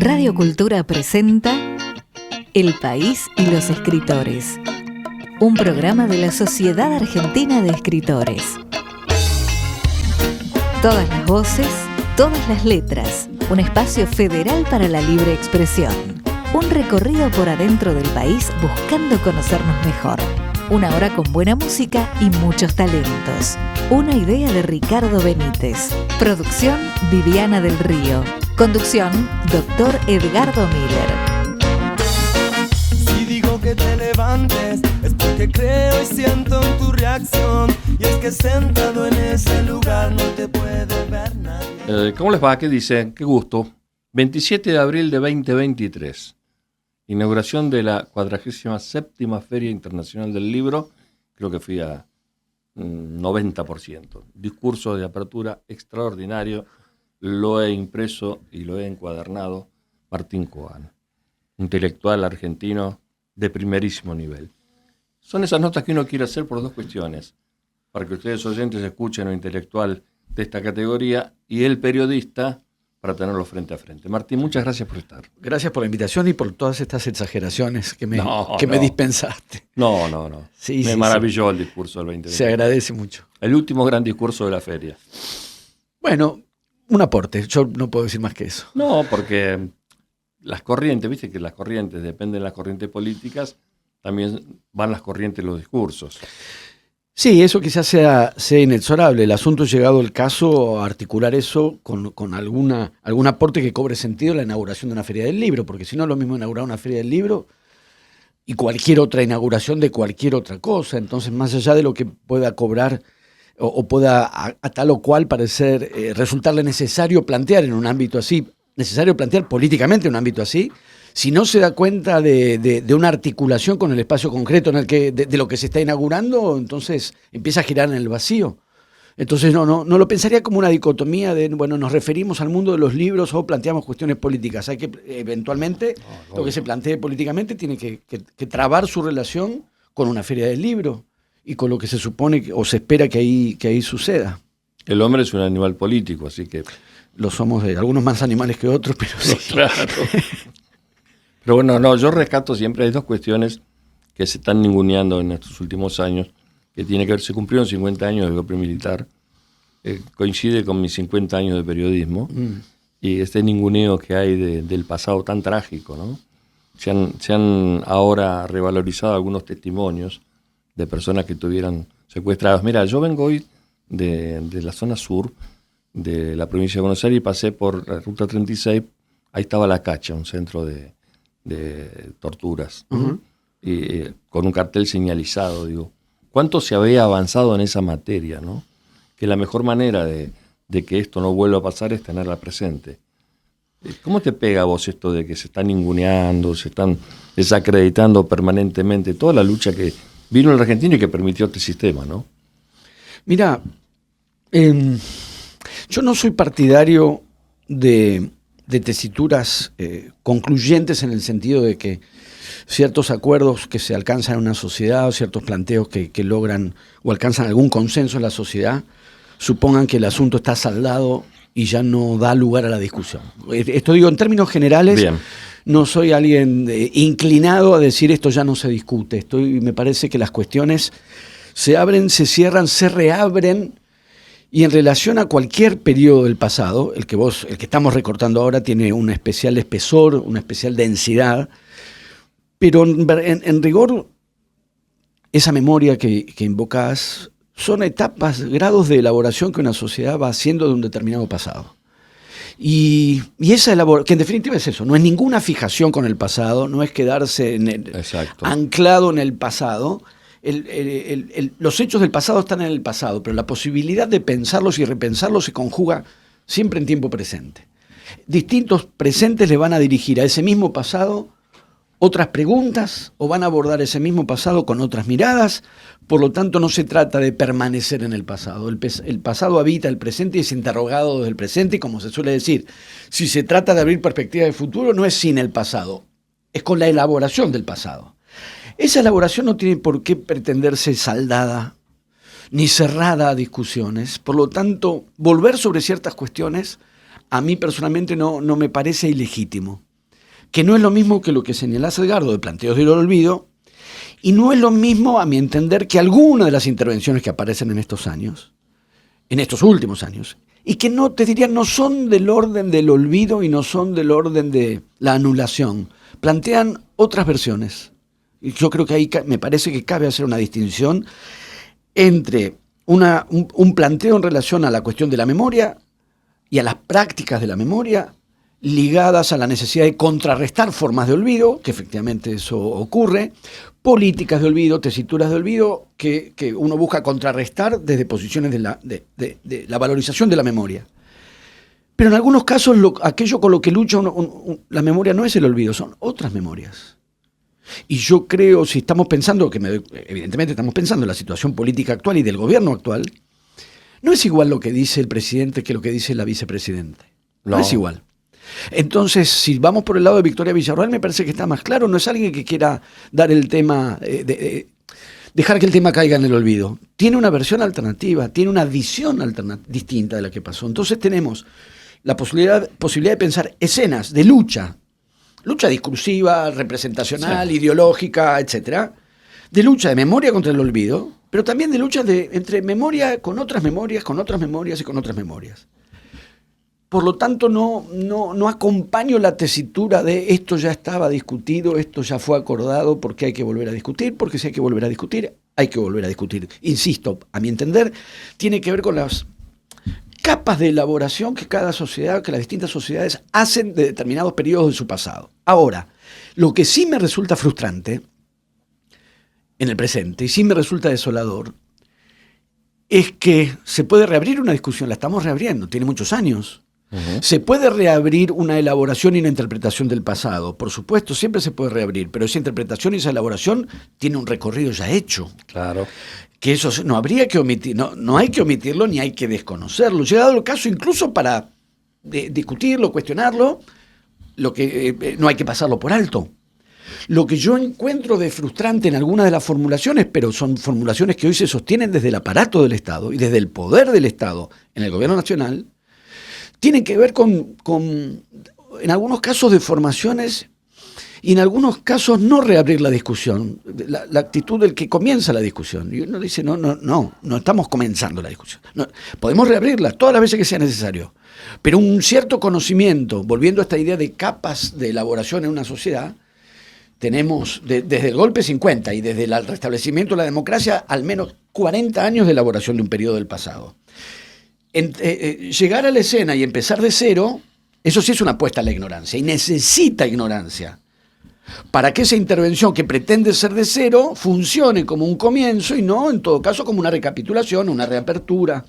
Radio Cultura presenta El País y los Escritores, un programa de la Sociedad Argentina de Escritores. Todas las voces, todas las letras, un espacio federal para la libre expresión. Un recorrido por adentro del país buscando conocernos mejor. Una hora con buena música y muchos talentos. Una idea de Ricardo Benítez. Producción Viviana del Río. Conducción Dr. Edgardo Miller. Si digo que te levantes es porque creo y siento en tu reacción. Y es que sentado en ese lugar no te puede ver nadie. ¿Cómo les va? ¿Qué dicen? Qué gusto. 27 de abril de 2023. Inauguración de la 47ª Feria Internacional del Libro. Creo que fui a 90%. Discurso de apertura extraordinario. Lo he impreso y lo he encuadernado Martín Coan, intelectual argentino de primerísimo nivel. Son esas notas que uno quiere hacer por dos cuestiones. Para que ustedes oyentes escuchen lo intelectual de esta categoría y el periodista para tenerlo frente a frente. Martín, muchas gracias por estar. Gracias por la invitación y por todas estas exageraciones que me dispensaste. No. Sí, me maravilló el discurso del 2020. Se agradece mucho. El último gran discurso de la feria. Bueno, un aporte. Yo no puedo decir más que eso. No, porque las corrientes, viste que las corrientes, dependen de las corrientes políticas, también van las corrientes de los discursos. Sí, eso quizás sea inexorable. El asunto, llegado el caso, a articular eso con algún aporte que cobre sentido en la inauguración de una feria del libro, porque si no es lo mismo inaugurar una feria del libro y cualquier otra inauguración de cualquier otra cosa. Entonces, más allá de lo que pueda cobrar o pueda a tal o cual parecer resultarle necesario plantear en un ámbito así, necesario plantear políticamente en un ámbito así, si no se da cuenta de una articulación con el espacio concreto en el que de lo que se está inaugurando, entonces empieza a girar en el vacío. Entonces no lo pensaría como una dicotomía de, bueno, nos referimos al mundo de los libros o planteamos cuestiones políticas. Hay que eventualmente, lo que se plantee políticamente tiene que trabar su relación con una feria del libro y con lo que se supone o se espera que ahí suceda. El hombre es un animal político, así que... Lo somos de algunos más animales que otros, pero sí. Claro. Pero bueno, yo rescato siempre, hay dos cuestiones que se están ninguneando en estos últimos años, que tiene que ver, se cumplieron 50 años del golpe militar, coincide con mis 50 años de periodismo, y este ninguneo que hay del pasado tan trágico, ¿no? Se han ahora revalorizado algunos testimonios de personas que estuvieran secuestradas. Mira, yo vengo hoy de la zona sur de la provincia de Buenos Aires y pasé por la ruta 36, ahí estaba La Cacha, un centro de torturas, y con un cartel señalizado, digo, ¿cuánto se había avanzado en esa materia, no? Que la mejor manera de que esto no vuelva a pasar es tenerla presente. ¿Cómo te pega a vos esto de que se están ninguneando, se están desacreditando permanentemente toda la lucha que vino en la Argentina y que permitió este sistema, no? Mira, yo no soy partidario de tesituras concluyentes en el sentido de que ciertos acuerdos que se alcanzan en una sociedad o ciertos planteos que logran o alcanzan algún consenso en la sociedad supongan que el asunto está saldado y ya no da lugar a la discusión. Esto digo en términos generales. Bien. No soy alguien inclinado a decir esto ya no se discute. Me parece que las cuestiones se abren, se cierran, se reabren. Y en relación a cualquier periodo del pasado, el que estamos recortando ahora tiene un especial espesor, una especial densidad, pero en rigor, esa memoria que invocás son etapas, grados de elaboración que una sociedad va haciendo de un determinado pasado. Y esa elaboración, que en definitiva es eso, no es ninguna fijación con el pasado, no es quedarse anclado en el pasado. Los hechos del pasado están en el pasado, pero la posibilidad de pensarlos y repensarlos se conjuga siempre en tiempo presente. Distintos presentes le van a dirigir a ese mismo pasado otras preguntas o van a abordar ese mismo pasado con otras miradas. Por lo tanto, no se trata de permanecer en el pasado. El pasado habita el presente y es interrogado desde el presente, y como se suele decir, si se trata de abrir perspectiva de futuro, no es sin el pasado, es con la elaboración del pasado. Esa elaboración no tiene por qué pretenderse saldada ni cerrada a discusiones. Por lo tanto, volver sobre ciertas cuestiones a mí personalmente no me parece ilegítimo. que no es lo mismo que lo que señalás, Edgardo, de planteos del olvido, y no es lo mismo, a mi entender, que algunas de las intervenciones que aparecen en estos años, en estos últimos años, y que no, te diría, no son del orden del olvido y no son del orden de la anulación. Plantean otras versiones. Y yo creo que ahí me parece que cabe hacer una distinción entre un planteo en relación a la cuestión de la memoria y a las prácticas de la memoria ligadas a la necesidad de contrarrestar formas de olvido, que efectivamente eso ocurre, políticas de olvido, tesituras de olvido, que uno busca contrarrestar desde posiciones de la valorización de la memoria. Pero en algunos casos aquello con lo que lucha la memoria no es el olvido, son otras memorias. Y yo creo, si estamos pensando, evidentemente estamos pensando en la situación política actual y del gobierno actual, no es igual lo que dice el presidente que lo que dice la vicepresidenta. No es igual. Entonces, si vamos por el lado de Victoria Villarroel, me parece que está más claro. No es alguien que quiera dar el tema, dejar que el tema caiga en el olvido. Tiene una versión alternativa, tiene una visión distinta de la que pasó. Entonces tenemos la posibilidad de pensar escenas de lucha discursiva, representacional, sí, ideológica, etcétera, de lucha de memoria contra el olvido, pero también de lucha entre memoria con otras memorias, con otras memorias y con otras memorias. Por lo tanto, no acompaño la tesitura de esto ya estaba discutido, esto ya fue acordado, porque hay que volver a discutir, porque si hay que volver a discutir, hay que volver a discutir. Insisto, a mi entender, tiene que ver con las capas de elaboración que cada sociedad, que las distintas sociedades hacen de determinados periodos de su pasado. Ahora, lo que sí me resulta frustrante en el presente, y sí me resulta desolador, es que se puede reabrir una discusión, la estamos reabriendo, tiene muchos años. Se puede reabrir una elaboración y una interpretación del pasado. Por supuesto, siempre se puede reabrir, pero esa interpretación y esa elaboración tiene un recorrido ya hecho. Claro. Que eso no habría que omitir, no hay que omitirlo ni hay que desconocerlo. Llegado el caso, incluso para discutirlo, cuestionarlo, no hay que pasarlo por alto. Lo que yo encuentro de frustrante en algunas de las formulaciones, pero son formulaciones que hoy se sostienen desde el aparato del Estado y desde el poder del Estado en el gobierno nacional, tienen que ver con en algunos casos, deformaciones y en algunos casos no reabrir la discusión, la actitud del que comienza la discusión. Y uno dice, no estamos comenzando la discusión. No, podemos reabrirla todas las veces que sea necesario, pero un cierto conocimiento, volviendo a esta idea de capas de elaboración en una sociedad, tenemos desde el golpe 50 y desde el restablecimiento de la democracia al menos 40 años de elaboración de un periodo del pasado. Llegar a la escena y empezar de cero, eso sí es una apuesta a la ignorancia y necesita ignorancia para que esa intervención que pretende ser de cero funcione como un comienzo y no, en todo caso, como una recapitulación, una reapertura.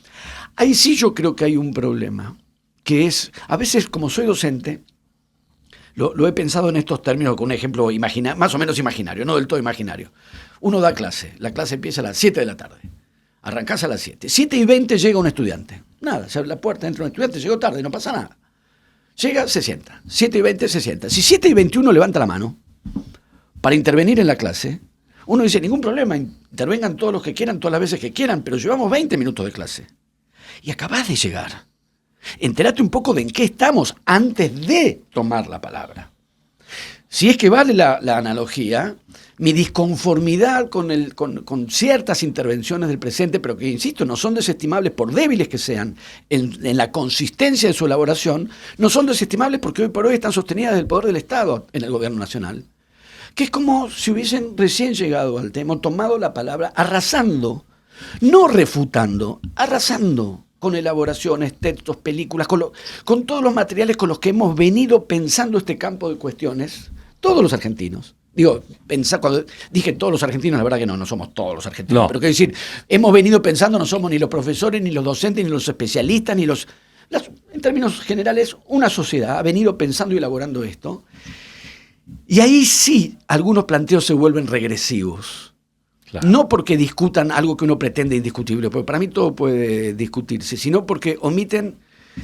Ahí sí yo creo que hay un problema, que es, a veces como soy docente, lo he pensado en estos términos con un ejemplo más o menos imaginario, no del todo imaginario. Uno da clase, la clase empieza a las 7 de la tarde. Arrancás a las 7. 7:20 llega un estudiante. Nada, se abre la puerta, entra un estudiante, llegó tarde, no pasa nada. Llega, se sienta. 7:20 se sienta. Si 7:21 levanta la mano para intervenir en la clase, uno dice, ningún problema, intervengan todos los que quieran, todas las veces que quieran, pero llevamos 20 minutos de clase. Y acabás de llegar. Entérate un poco de en qué estamos antes de tomar la palabra. Si es que vale la analogía, mi disconformidad con ciertas intervenciones del presente, pero que, insisto, no son desestimables por débiles que sean en la consistencia de su elaboración, no son desestimables porque hoy por hoy están sostenidas desde el poder del Estado en el gobierno nacional, que es como si hubiesen recién llegado al tema, tomado la palabra, arrasando, no refutando, arrasando con elaboraciones, textos, películas, con todos los materiales con los que hemos venido pensando este campo de cuestiones, todos los argentinos. Digo, cuando dije todos los argentinos, la verdad que no somos todos los argentinos. No. Pero quiero decir, hemos venido pensando, no somos ni los profesores, ni los docentes, ni los especialistas, en términos generales, una sociedad ha venido pensando y elaborando esto. Y ahí sí, algunos planteos se vuelven regresivos. Claro. No porque discutan algo que uno pretende indiscutible, porque para mí todo puede discutirse, sino porque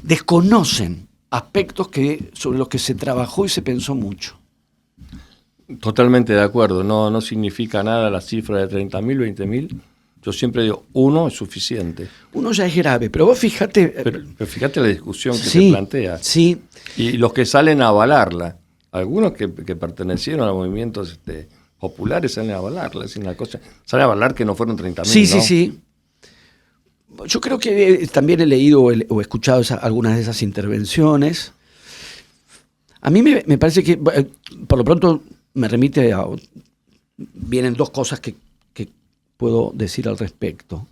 desconocen aspectos sobre los que se trabajó y se pensó mucho. Totalmente de acuerdo, no significa nada la cifra de 30.000, 20.000. Yo siempre digo, uno es suficiente. Uno ya es grave, pero vos fíjate... Pero fíjate la discusión que se plantea. Sí. Y los que salen a avalarla, algunos que pertenecieron a movimientos populares salen a avalarla, es una cosa, salen a avalar que no fueron 30.000, Sí, ¿no? sí. Yo creo que también he leído o he escuchado algunas de esas intervenciones. A mí me parece que, por lo pronto, me remite a... Vienen dos cosas que puedo decir al respecto.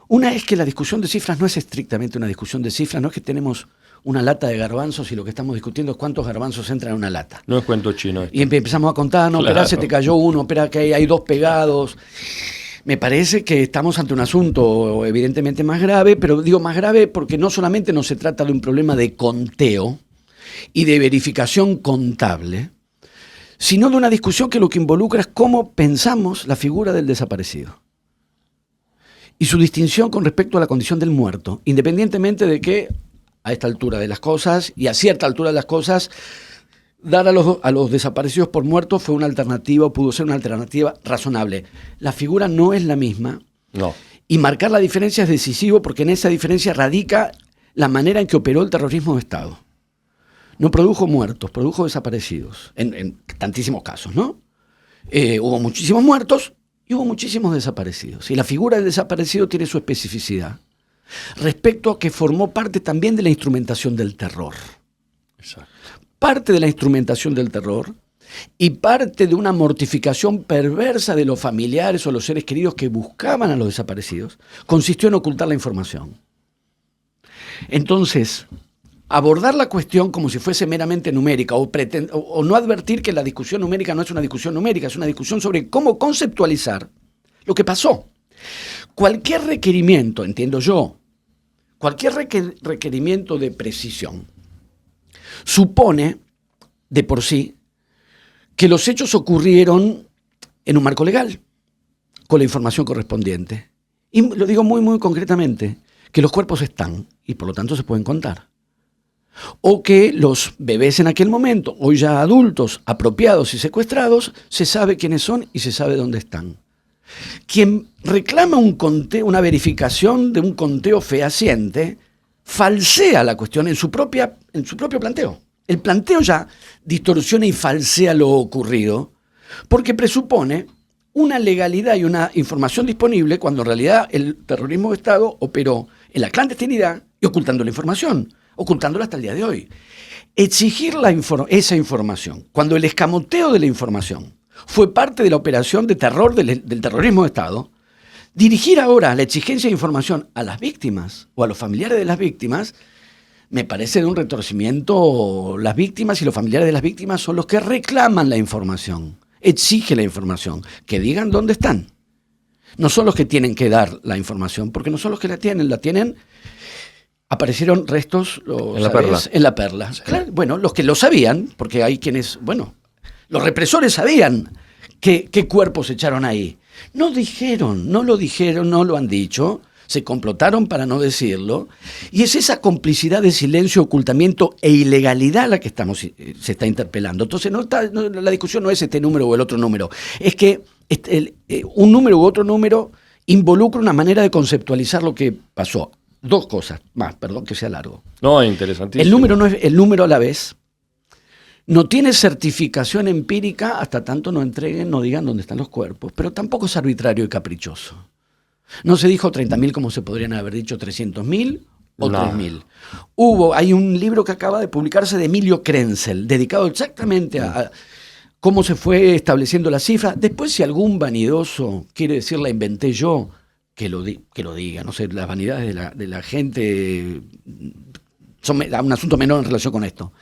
Una es que la discusión de cifras no es estrictamente una discusión de cifras, no es que tenemos una lata de garbanzos y lo que estamos discutiendo es cuántos garbanzos entran en una lata. No es cuento chino esto. Y empezamos a contar, no, Claro. espera, se te cayó uno, espera, que hay dos pegados. Me parece que estamos ante un asunto evidentemente más grave, pero digo más grave porque no solamente no se trata de un problema de conteo y de verificación contable, sino de una discusión que lo que involucra es cómo pensamos la figura del desaparecido y su distinción con respecto a la condición del muerto, independientemente de que a esta altura de las cosas y a cierta altura de las cosas, dar a los desaparecidos por muertos fue una alternativa, o pudo ser una alternativa razonable. La figura no es la misma. No. Y marcar la diferencia es decisivo porque en esa diferencia radica la manera en que operó el terrorismo de Estado. No produjo muertos, produjo desaparecidos, en tantísimos casos, ¿no? Hubo muchísimos muertos y hubo muchísimos desaparecidos. Y la figura del desaparecido tiene su especificidad respecto a que formó parte también de la instrumentación del terror. Exacto. Parte de la instrumentación del terror y parte de una mortificación perversa de los familiares o los seres queridos que buscaban a los desaparecidos, consistió en ocultar la información. Entonces, abordar la cuestión como si fuese meramente numérica o no advertir que la discusión numérica no es una discusión numérica, es una discusión sobre cómo conceptualizar lo que pasó. Cualquier requerimiento, entiendo yo, cualquier requerimiento de precisión supone de por sí que los hechos ocurrieron en un marco legal, con la información correspondiente. Y lo digo muy, muy concretamente, que los cuerpos están y por lo tanto se pueden contar. O que los bebés en aquel momento, hoy ya adultos, apropiados y secuestrados, se sabe quiénes son y se sabe dónde están. Quien reclama una verificación de un conteo fehaciente, falsea la cuestión en su propio planteo. El planteo ya distorsiona y falsea lo ocurrido porque presupone una legalidad y una información disponible cuando en realidad el terrorismo de Estado operó en la clandestinidad y ocultando la información, ocultándola hasta el día de hoy. Exigir esa información, cuando el escamoteo de la información fue parte de la operación de terror del terrorismo de Estado, dirigir ahora la exigencia de información a las víctimas o a los familiares de las víctimas, me parece de un retorcimiento. Las víctimas y los familiares de las víctimas son los que reclaman la información, exigen la información, que digan dónde están. No son los que tienen que dar la información, porque no son los que la tienen. Aparecieron restos en la Perla. Sí. Claro, bueno, los que lo sabían, porque hay quienes, los represores sabían qué cuerpos echaron ahí. No lo han dicho, se complotaron para no decirlo, y es esa complicidad de silencio, ocultamiento e ilegalidad la que se está interpelando. Entonces la discusión no es este número o el otro número, es que un número u otro número involucra una manera de conceptualizar lo que pasó. Dos cosas más, perdón que sea largo. No, interesantísimo. El número a la vez no tiene certificación empírica hasta tanto no entreguen, no digan dónde están los cuerpos, pero tampoco es arbitrario y caprichoso. No se dijo 30.000 como se podrían haber dicho 300.000 o 3.000. Hay un libro que acaba de publicarse de Emilio Krenzel, dedicado exactamente a cómo se fue estableciendo la cifra. Después, si algún vanidoso quiere decir la inventé yo, que lo diga. No sé, las vanidades de la gente son un asunto menor en relación con esto.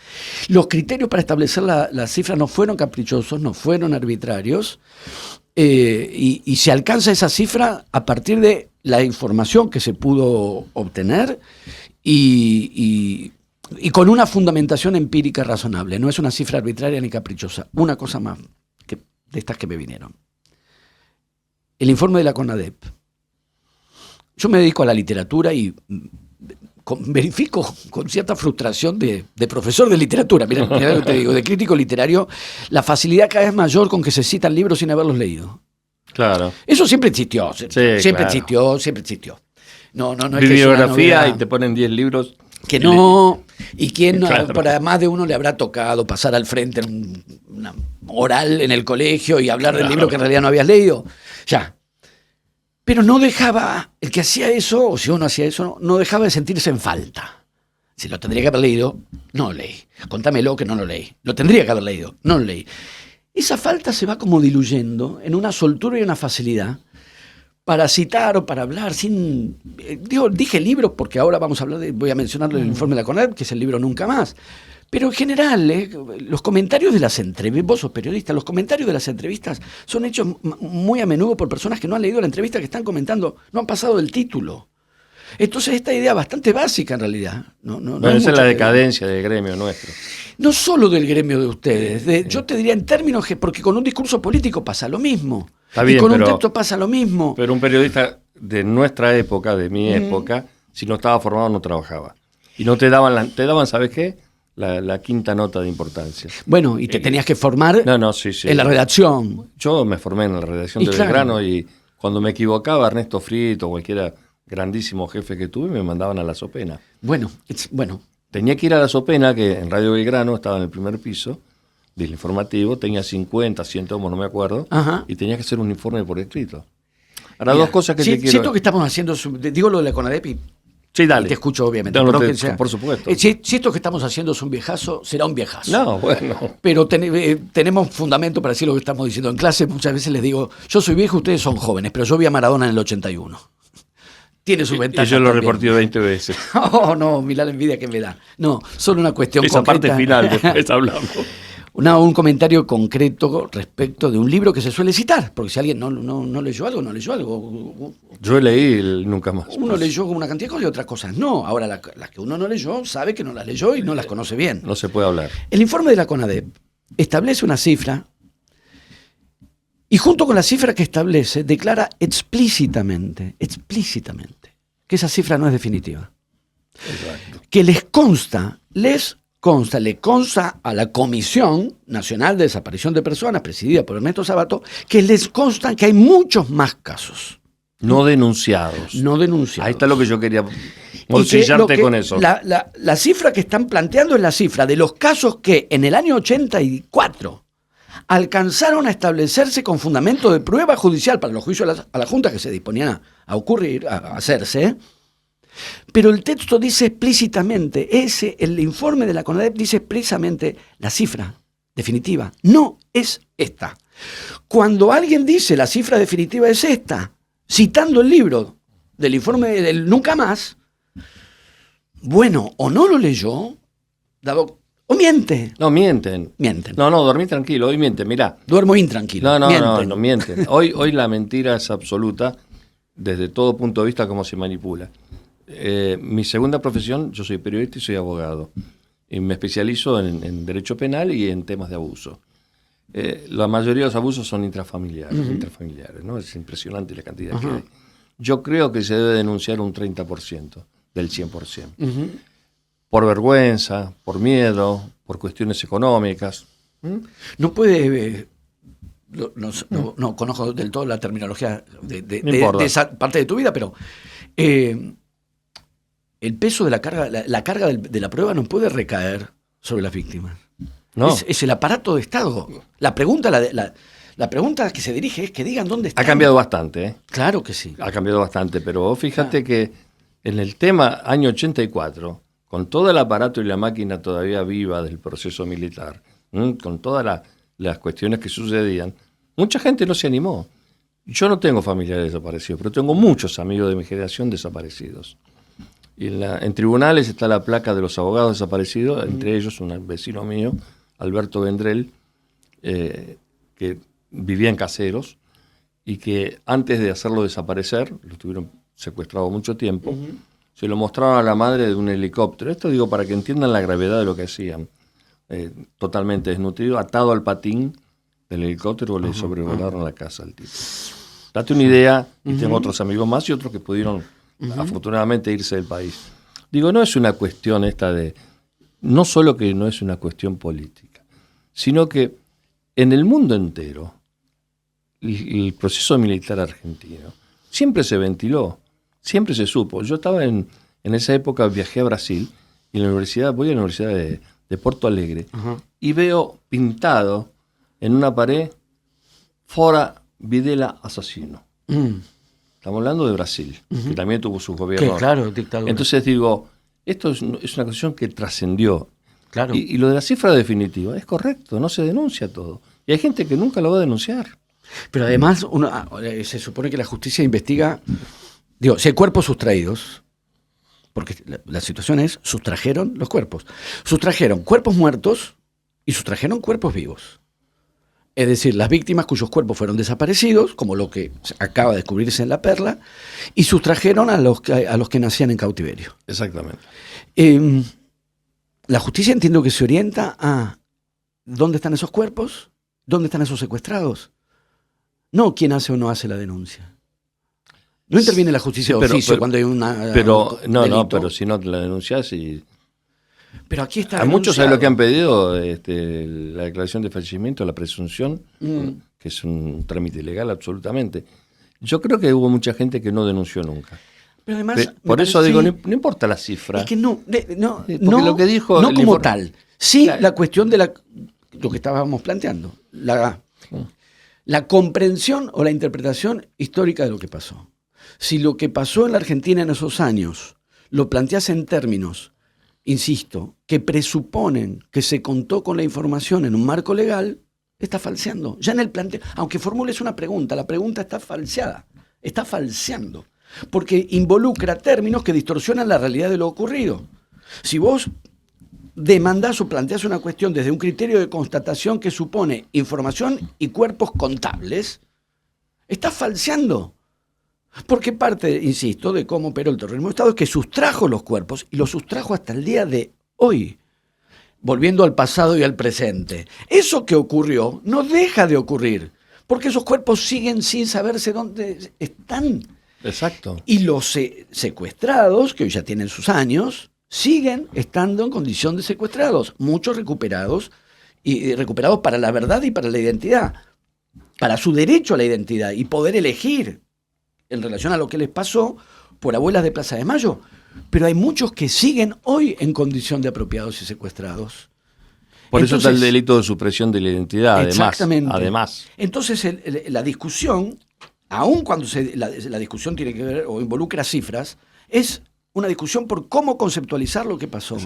Los criterios para establecer la cifra no fueron caprichosos, no fueron arbitrarios, y se alcanza esa cifra a partir de la información que se pudo obtener y con una fundamentación empírica razonable. No es una cifra arbitraria ni caprichosa. Una cosa más de estas que me vinieron. El informe de la CONADEP. Yo me dedico a la literatura y verifico con cierta frustración de profesor de literatura, mira lo que te digo, de crítico literario, la facilidad cada vez mayor con que se citan libros sin haberlos leído. Claro. Eso siempre existió, siempre claro. existió. No es bibliografía que sea una y te ponen 10 libros Que no, y quién Claro. para más de uno le habrá tocado pasar al frente en una oral en el colegio y hablar del libro que en realidad no habías leído. Ya. Pero no dejaba, el que hacía eso, o si uno hacía eso, no dejaba de sentirse en falta. Si lo tendría que haber leído, no lo leí. Contámelo que no lo leí. Lo tendría que haber leído, no lo leí. Esa falta se va como diluyendo en una soltura y una facilidad para citar o para hablar sin... dije libros porque ahora voy a mencionar el informe de la CONADEP, que es el libro Nunca Más. Pero en general, los comentarios de las entrevistas, vos sos periodista, los comentarios de las entrevistas son hechos muy a menudo por personas que no han leído la entrevista, que están comentando, no han pasado el título. Entonces esta idea bastante básica en realidad. Bueno, esa es la decadencia del gremio nuestro. No solo del gremio de ustedes, yo te diría en términos que, porque con un discurso político pasa lo mismo. Está bien, y con pero, un texto pasa lo mismo. Pero un periodista de nuestra época, de mi época, si no estaba formado no trabajaba. Y no te daban, ¿sabes qué? La quinta nota de importancia. Bueno, y te tenías que formar sí. en la redacción. Yo me formé en la redacción de Belgrano y cuando me equivocaba Ernesto Frito o cualquiera grandísimo jefe que tuve me mandaban a la Sopena. Bueno. Tenía que ir a la Sopena, que en Radio Belgrano estaba en el primer piso del informativo, tenía 50, 100 tomos, no me acuerdo, Ajá. y tenía que hacer un informe por escrito. Ahora, dos cosas que te quiero... Siento que estamos haciendo, digo lo de la CONADEP y sí, dale. y te escucho obviamente. No, por supuesto. Si esto que estamos haciendo es un viejazo, será un viejazo. No, bueno. Pero tenemos fundamento para decir lo que estamos diciendo en clase. Muchas veces les digo, yo soy viejo, ustedes son jóvenes, pero yo vi a Maradona en el 81. Tiene su ventaja. Y yo lo he también. repartido 20 veces. Oh, no, mirá la envidia que me da. No, solo una cuestión Esa concreta. parte final, después hablamos. Un comentario concreto respecto de un libro que se suele citar, porque si alguien no leyó algo, no leyó algo. Yo leí Nunca Más. Uno leyó una cantidad de cosas y otras cosas no. Ahora, las que uno no leyó, sabe que no las leyó y no las conoce bien. No se puede hablar. El informe de la CONADEP establece una cifra y junto con la cifra que establece, declara explícitamente, que esa cifra no es definitiva. Exacto. Que le consta a la Comisión Nacional de Desaparición de Personas, presidida por Ernesto Sabato, que les consta que hay muchos más casos. No denunciados. No denunciados. Ahí está lo que yo quería Y bolsillarte con eso. La cifra que están planteando es la cifra de los casos que en el año 84 alcanzaron a establecerse con fundamento de prueba judicial para los juicios a la Junta que se disponían a hacerse. Pero el texto dice explícitamente, el informe de la CONADEP dice explícitamente la cifra definitiva no es esta. Cuando alguien dice la cifra definitiva es esta, citando el libro del informe del Nunca Más, bueno, o no lo leyó, o miente. No, mienten. Mienten. No, dormí tranquilo, hoy mienten, mirá. Duermo intranquilo. No, mienten. Hoy la mentira es absoluta desde todo punto de vista cómo se manipula. Mi segunda profesión, yo soy periodista y soy abogado. Y me especializo en derecho penal y en temas de abuso. La mayoría de los abusos son intrafamiliares, ¿no? Es impresionante la cantidad que hay. Yo creo que se debe denunciar un 30% del 100%. Por vergüenza, por miedo, por cuestiones económicas. No puede... No conozco del todo la terminología de esa parte de tu vida, pero el peso de la carga de la prueba no puede recaer sobre las víctimas. No. Es el aparato de Estado. La pregunta que se dirige es que digan dónde están. Ha cambiado bastante, ¿eh? Claro que sí. Ha cambiado bastante, pero fíjate que en el tema año 84, con todo el aparato y la máquina todavía viva del proceso militar, con todas las cuestiones que sucedían, mucha gente no se animó. Yo no tengo familiares desaparecidos, pero tengo muchos amigos de mi generación desaparecidos. Y en tribunales está la placa de los abogados desaparecidos, entre ellos un vecino mío, Alberto Vendrell, que vivía en Caseros y que antes de hacerlo desaparecer, lo tuvieron secuestrado mucho tiempo, se lo mostraron a la madre de un helicóptero. Esto digo para que entiendan la gravedad de lo que hacían. Totalmente desnutrido, atado al patín del helicóptero, le sobrevolaron la casa al tipo. Date una idea, y tengo otros amigos más y otros que pudieron afortunadamente irse del país. Digo, no es una cuestión no solo que no es una cuestión política, sino que en el mundo entero el proceso militar argentino siempre se ventiló, siempre se supo. Yo estaba en esa época, viajé a Brasil y voy a la Universidad de Porto Alegre, y veo pintado en una pared, Fora Videla asesino. Estamos hablando de Brasil, que también tuvo su gobierno. Claro, dictadura. Entonces digo, esto es una cuestión que trascendió. Claro. Y lo de la cifra definitiva es correcto, no se denuncia todo. Y hay gente que nunca lo va a denunciar. Pero además, se supone que la justicia investiga, si hay cuerpos sustraídos, porque la situación es, sustrajeron los cuerpos. Sustrajeron cuerpos muertos y sustrajeron cuerpos vivos. Es decir, las víctimas cuyos cuerpos fueron desaparecidos, como lo que acaba de descubrirse en La Perla, y sustrajeron a los que nacían en cautiverio. Exactamente. La justicia entiendo que se orienta a dónde están esos cuerpos, dónde están esos secuestrados. No quién hace o no hace la denuncia. No interviene la justicia de oficio cuando hay una pero si no te la denuncias y... Pero aquí está. A muchos saben lo que han pedido, la declaración de fallecimiento, la presunción, que es un trámite ilegal absolutamente. Yo creo que hubo mucha gente que no denunció nunca. Pero además, por eso digo, no importa la cifra. Es que no lo que dijo no como tal. Sí, la cuestión de lo que estábamos planteando, la comprensión o la interpretación histórica de lo que pasó. Si lo que pasó en la Argentina en esos años lo planteas en términos, insisto, que presuponen que se contó con la información en un marco legal, está falseando. Ya en el planteo, aunque formules una pregunta, la pregunta está falseada, está falseando, porque involucra términos que distorsionan la realidad de lo ocurrido. Si vos demandás o planteás una cuestión desde un criterio de constatación que supone información y cuerpos contables, estás falseando. Porque parte, insisto, de cómo operó el terrorismo de Estado es que sustrajo los cuerpos y los sustrajo hasta el día de hoy, volviendo al pasado y al presente. Eso que ocurrió no deja de ocurrir, porque esos cuerpos siguen sin saberse dónde están. Exacto. Y los secuestrados, que hoy ya tienen sus años, siguen estando en condición de secuestrados, muchos recuperados, y recuperados para la verdad y para la identidad, para su derecho a la identidad y poder elegir en relación a lo que les pasó por abuelas de Plaza de Mayo. Pero hay muchos que siguen hoy en condición de apropiados y secuestrados. Por eso está el delito de supresión de la identidad, exactamente. Además. Entonces, la discusión, aun cuando la discusión tiene que ver o involucra cifras, es una discusión por cómo conceptualizar lo que pasó.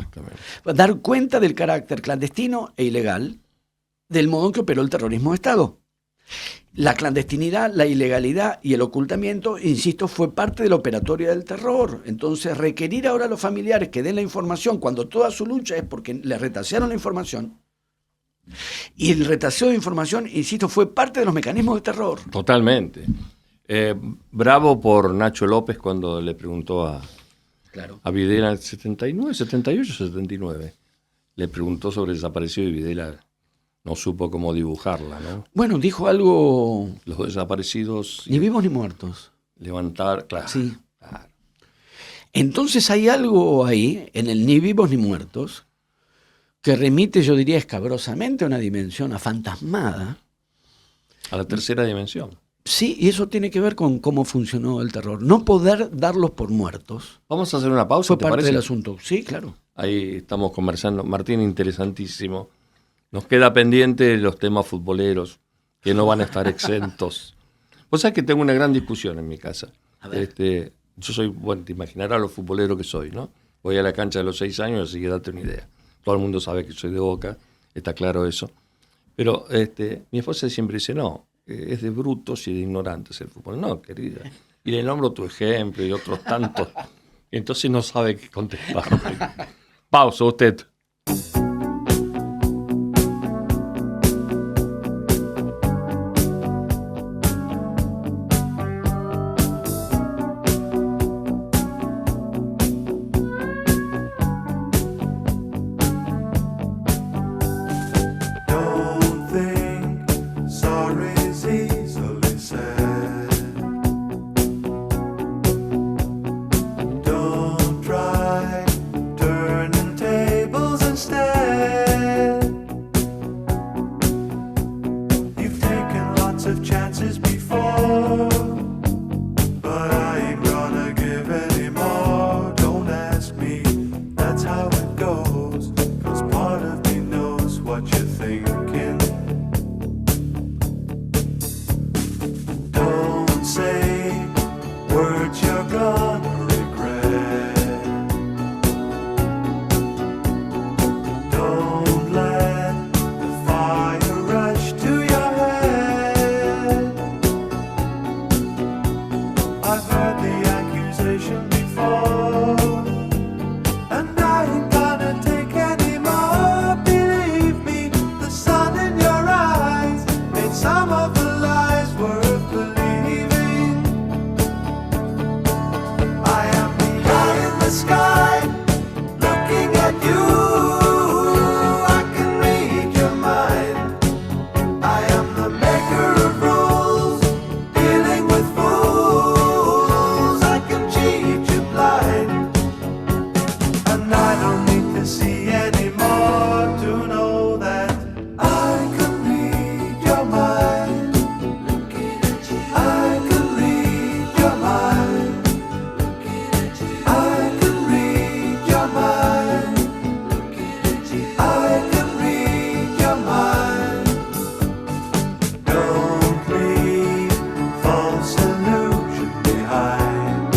Dar cuenta del carácter clandestino e ilegal del modo en que operó el terrorismo de Estado. La clandestinidad, la ilegalidad y el ocultamiento, insisto, fue parte de la operatoria del terror. Entonces, requerir ahora a los familiares que den la información cuando toda su lucha es porque les retasearon la información. Y el retaseo de información, insisto, fue parte de los mecanismos de terror. Totalmente. Bravo por Nacho López cuando le preguntó a Videla en el 79, 78, 79. Le preguntó sobre el desaparecido de Videla. No supo cómo dibujarla, ¿no? Bueno, dijo algo... Los desaparecidos... Ni vivos ni muertos. Levantar, claro. Sí. Claro. Entonces hay algo ahí, en el ni vivos ni muertos, que remite, yo diría, escabrosamente a una dimensión afantasmada. A la tercera dimensión. Sí, y eso tiene que ver con cómo funcionó el terror. No poder darlos por muertos. Vamos a hacer una pausa, fue ¿te parte parece? del asunto. Sí, claro. Ahí estamos conversando. Martín, interesantísimo. Nos queda pendiente los temas futboleros, que no van a estar exentos. Vos sabés que tengo una gran discusión en mi casa. A ver. Yo soy, bueno, te imaginarás lo futbolero que soy, ¿no? Voy a la cancha de los 6 años, así que date una idea. Todo el mundo sabe que soy de Boca, está claro eso. Pero mi esposa siempre dice, no, es de brutos y de ignorantes el fútbol. No, querida. Y le nombro tu ejemplo y otros tantos. Entonces no sabe qué contestarme. Pausa usted. Don't try turning tables instead. what you're thinking. Don't say words you're gonna regret. Don't let the fire rush to your head. I've heard the accusation before, and I ain't gonna take any more. Believe me, the sun in your eyes made some of the lies worth believing. I am the eye in the sky, looking at you. I can read your mind. I am the maker of rules, dealing with fools. I can cheat you blind, and I don't need to see anymore to know that I can read your mind. I can read your mind. I can read your mind. I can read your mind. Don't leave false illusion behind.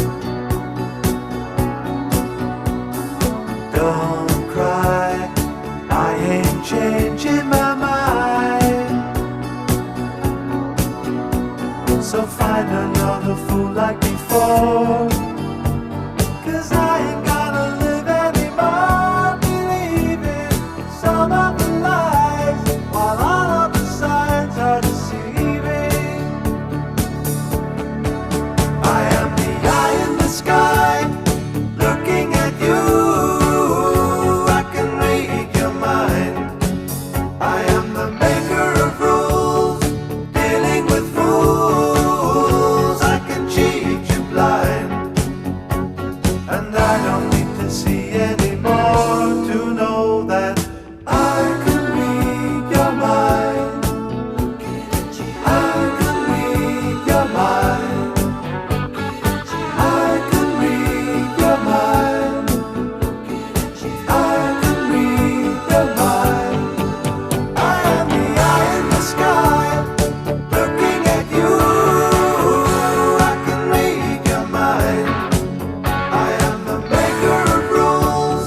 Don't cry, I ain't changing my mind. So find another fool like before, 'cause I ain't gonna live anymore believing some of the lies, while all of the signs are deceiving. I am the eye in the sky, looking at you. I can read your mind. I am the maker of rules, dealing with fools. I can cheat you blind, and I don't need to see anymore to know that I can read your mind. I can read your mind. I can read your mind. I can read your mind. I am the eye in the sky, looking at you. I can read your mind. I am the maker of rules,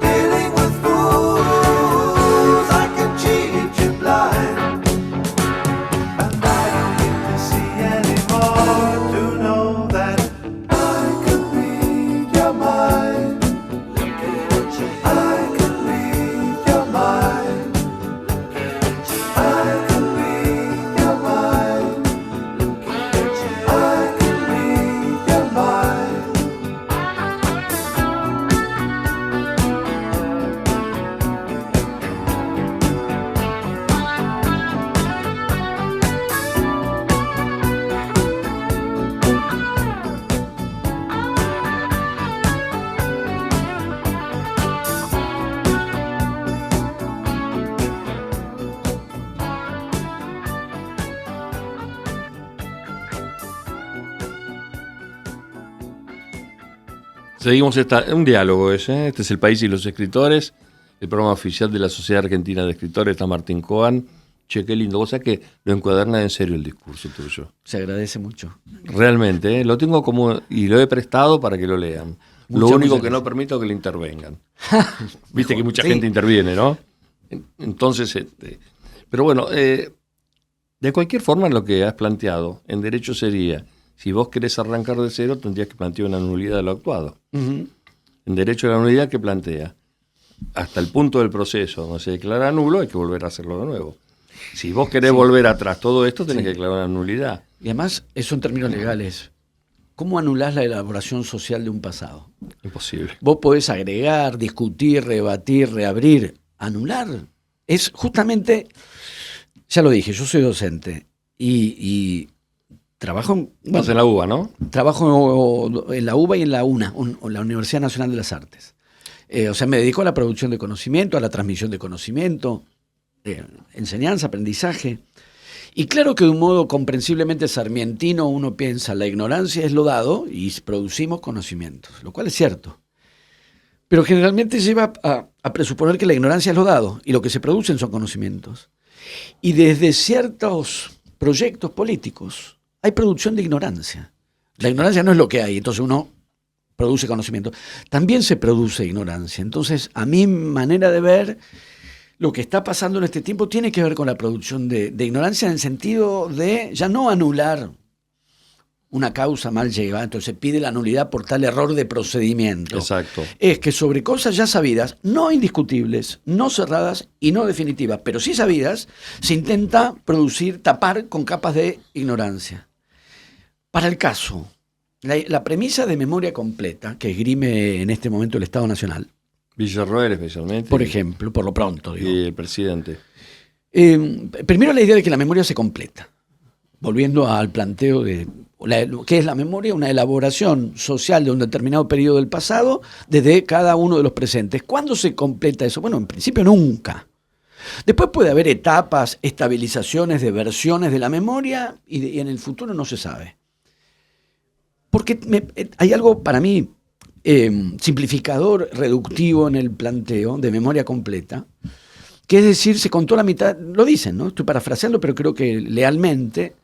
dealing with fools. I can cheat you blind, and I don't need to see anymore to know that I can read your mind. I can read your mind. I can read your mind. I can read your mind. Seguimos un diálogo ese. Este es El País y los Escritores, el programa oficial de la Sociedad Argentina de Escritores. Está Martín Coan. Che, qué lindo. Cosa que lo encuaderna en serio el discurso tuyo. Se agradece mucho. Realmente, lo tengo como, y lo he prestado para que lo lean. Lo único muchas que no gracias. permito es que le intervengan. Viste que mucha gente interviene, ¿no? Entonces, pero bueno, de cualquier forma lo que has planteado en derecho sería, si vos querés arrancar de cero, tendrías que plantear una nulidad de lo actuado. Ujú. En derecho a la nulidad, ¿qué plantea? Hasta el punto del proceso donde se declara nulo, hay que volver a hacerlo de nuevo. Si vos querés volver atrás todo esto, tenés que declarar una nulidad. Y además, eso en términos legales. ¿Cómo anulás la elaboración social de un pasado? Imposible. Vos podés agregar, discutir, rebatir, reabrir. Anular es justamente, ya lo dije, yo soy docente y trabajo, Estás en la UBA, ¿no? trabajo en la UBA y en la UNA, la Universidad Nacional de las Artes. O sea, me dedico a la producción de conocimiento, a la transmisión de conocimiento, enseñanza, aprendizaje. Y claro que de un modo comprensiblemente sarmientino uno piensa, la ignorancia es lo dado y producimos conocimientos, lo cual es cierto. Pero generalmente lleva a presuponer que la ignorancia es lo dado y lo que se producen son conocimientos. Y desde ciertos proyectos políticos hay producción de ignorancia. La ignorancia no es lo que hay, entonces uno produce conocimiento. También se produce ignorancia. Entonces, a mi manera de ver, lo que está pasando en este tiempo tiene que ver con la producción de ignorancia, en el sentido de ya no anular una causa mal llevada, entonces se pide la nulidad por tal error de procedimiento. Exacto. Es que sobre cosas ya sabidas, no indiscutibles, no cerradas y no definitivas, pero sí sabidas, se intenta producir, tapar con capas de ignorancia. Para el caso, la premisa de memoria completa que esgrime en este momento el Estado Nacional, Villarroel especialmente. por ejemplo, por lo pronto, digo. Y el presidente. Primero la idea de que la memoria se completa, volviendo al planteo de ¿qué es la memoria? Una elaboración social de un determinado periodo del pasado desde cada uno de los presentes. ¿Cuándo se completa eso? Bueno, en principio nunca. Después puede haber etapas, estabilizaciones de versiones de la memoria y en el futuro no se sabe. Porque hay algo para mí simplificador, reductivo en el planteo de memoria completa, que es decir, se contó la mitad, lo dicen, ¿no? Estoy parafraseando, pero creo que lealmente,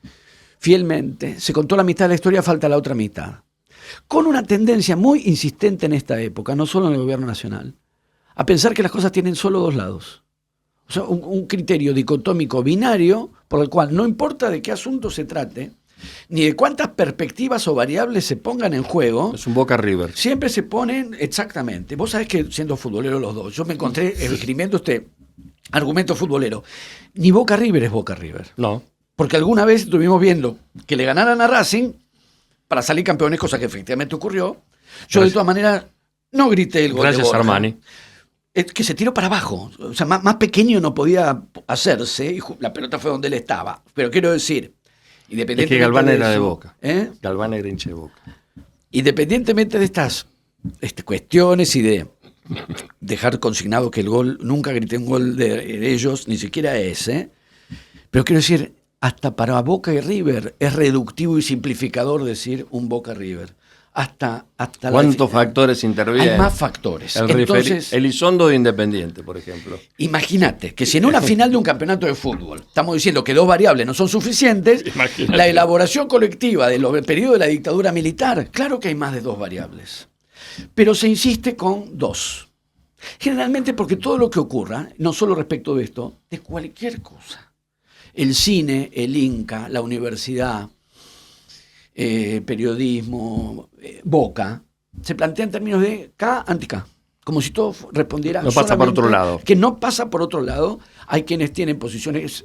fielmente, se contó la mitad de la historia, falta la otra mitad. Con una tendencia muy insistente en esta época, no solo en el gobierno nacional, a pensar que las cosas tienen solo dos lados. O sea, un criterio dicotómico binario por el cual no importa de qué asunto se trate, ni de cuántas perspectivas o variables se pongan en juego. Es un Boca River. Siempre se ponen, exactamente. Vos sabés que siendo futboleros los dos, yo me encontré esgrimiendo este argumento futbolero. Ni Boca River es Boca River. No. Porque alguna vez estuvimos viendo que le ganaran a Racing para salir campeones, cosa que efectivamente ocurrió. Yo de todas maneras no grité el gol de Gracias, Borja. Armani. Es que se tiró para abajo. O sea, más pequeño no podía hacerse y la pelota fue donde él estaba. Pero quiero decir, Es independientemente que Galván era de eso, Boca. ¿eh? Galván era hincha de Boca. Independientemente de estas cuestiones y de dejar consignado que el gol, nunca grité un gol de ellos, ni siquiera ese, pero quiero decir, hasta para Boca y River es reductivo y simplificador decir un Boca River. Hasta ¿Cuántos factores intervienen? Hay más factores. Entonces, Elizondo de Independiente, por ejemplo. imagínate que si en una final de un campeonato de fútbol estamos diciendo que dos variables no son suficientes, Imagínate. la elaboración colectiva del periodo de la dictadura militar, claro que hay más de dos variables. Pero se insiste con dos. Generalmente porque todo lo que ocurra, no solo respecto de esto, de cualquier cosa. El cine, el Inca, la universidad, periodismo, Boca, se plantea en términos de K anti-K. Como si todo respondiera No pasa por otro lado. Que no pasa por otro lado. Hay quienes tienen posiciones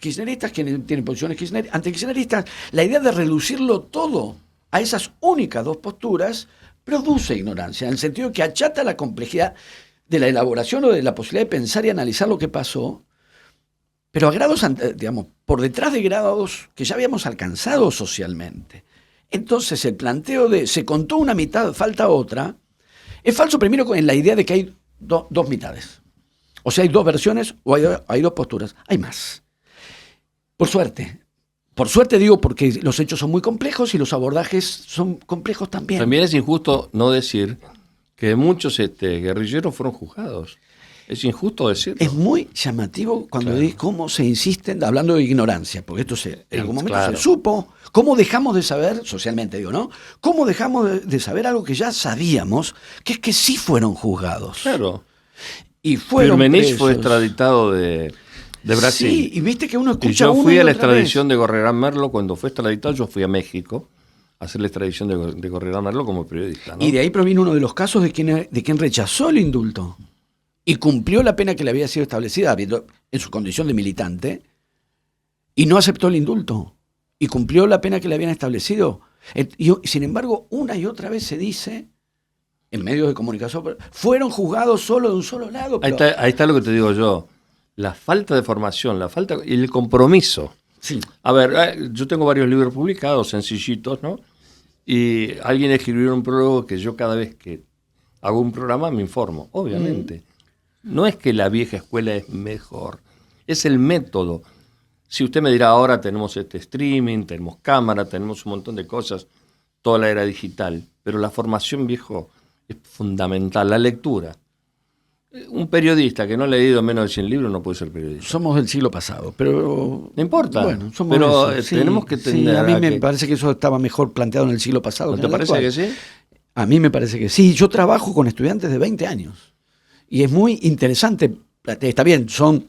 kirchneristas, quienes tienen posiciones antikirchneristas. La idea de reducirlo todo a esas únicas dos posturas produce ignorancia, en el sentido que achata la complejidad de la elaboración o de la posibilidad de pensar y analizar lo que pasó, pero a grados, digamos, por detrás de grados que ya habíamos alcanzado socialmente. Entonces el planteo de se contó una mitad, falta otra, es falso primero en la idea de que hay dos mitades. O sea, hay dos versiones o hay dos posturas. Hay más. Por suerte. Por suerte digo porque los hechos son muy complejos y los abordajes son complejos también. También es injusto no decir que muchos guerrilleros fueron juzgados. Es injusto decirlo. Es muy llamativo cuando dices cómo se insisten, hablando de ignorancia, porque esto en algún momento Claro. se supo. ¿Cómo dejamos de saber, socialmente digo, ¿no? ¿Cómo dejamos de saber algo que ya sabíamos, que es que sí fueron juzgados? Claro. Y fueron Firmenich fue presos. extraditado de Brasil. Sí, y viste que uno Y escucha yo una fui y a la otra extradición vez. de Gorrerán Merlo. Cuando fue extraditado, yo fui a México a hacer la extradición de Gorrerán Merlo como periodista, ¿no? Y de ahí provino uno de los casos de quien rechazó el indulto y cumplió la pena que le había sido establecida en su condición de militante y no aceptó el indulto y cumplió la pena que le habían establecido. Y, sin embargo, una y otra vez se dice en medios de comunicación, fueron juzgados solo de un solo lado. Ahí pero- está lo que te digo yo. La falta de formación, la falta y el compromiso. Sí. A ver, yo tengo varios libros publicados, sencillitos, ¿no? Y alguien escribió un prólogo que yo cada vez que hago un programa me informo, obviamente. No es que la vieja escuela es mejor, es el método. Si usted me dirá, ahora tenemos este streaming, tenemos cámara, tenemos un montón de cosas, toda la era digital, pero la formación, viejo, es fundamental, la lectura. Un periodista que no ha leído menos de 100 libros no puede ser periodista. Somos del siglo pasado, pero... No importa, Bueno, somos pero eso, sí, tenemos que sí, tener... a mí me que- parece que eso estaba mejor planteado en el siglo pasado. ¿No que te en el parece actual. que sí? A mí me parece que sí. Yo trabajo con estudiantes de 20 años y es muy interesante. Está bien, son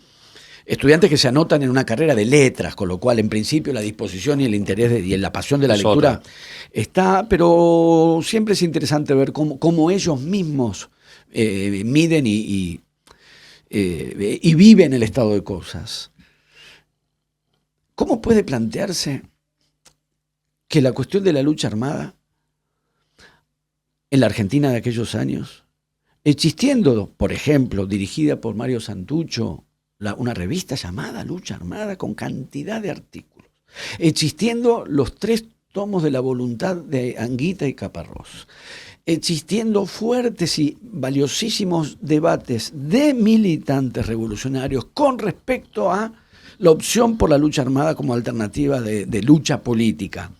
estudiantes que se anotan en una carrera de letras, con lo cual en principio la disposición y el interés y la pasión de la Es lectura otra. está, pero siempre es interesante ver cómo ellos mismos miden y viven el estado de cosas. ¿Cómo puede plantearse que la cuestión de la lucha armada en la Argentina de aquellos años, existiendo, por ejemplo, dirigida por Mario Santucho, una revista llamada Lucha Armada con cantidad de artículos, existiendo los 3 tomos de la voluntad de Anguita y Caparrós, existiendo fuertes y valiosísimos debates de militantes revolucionarios con respecto a la opción por la lucha armada como alternativa de lucha política.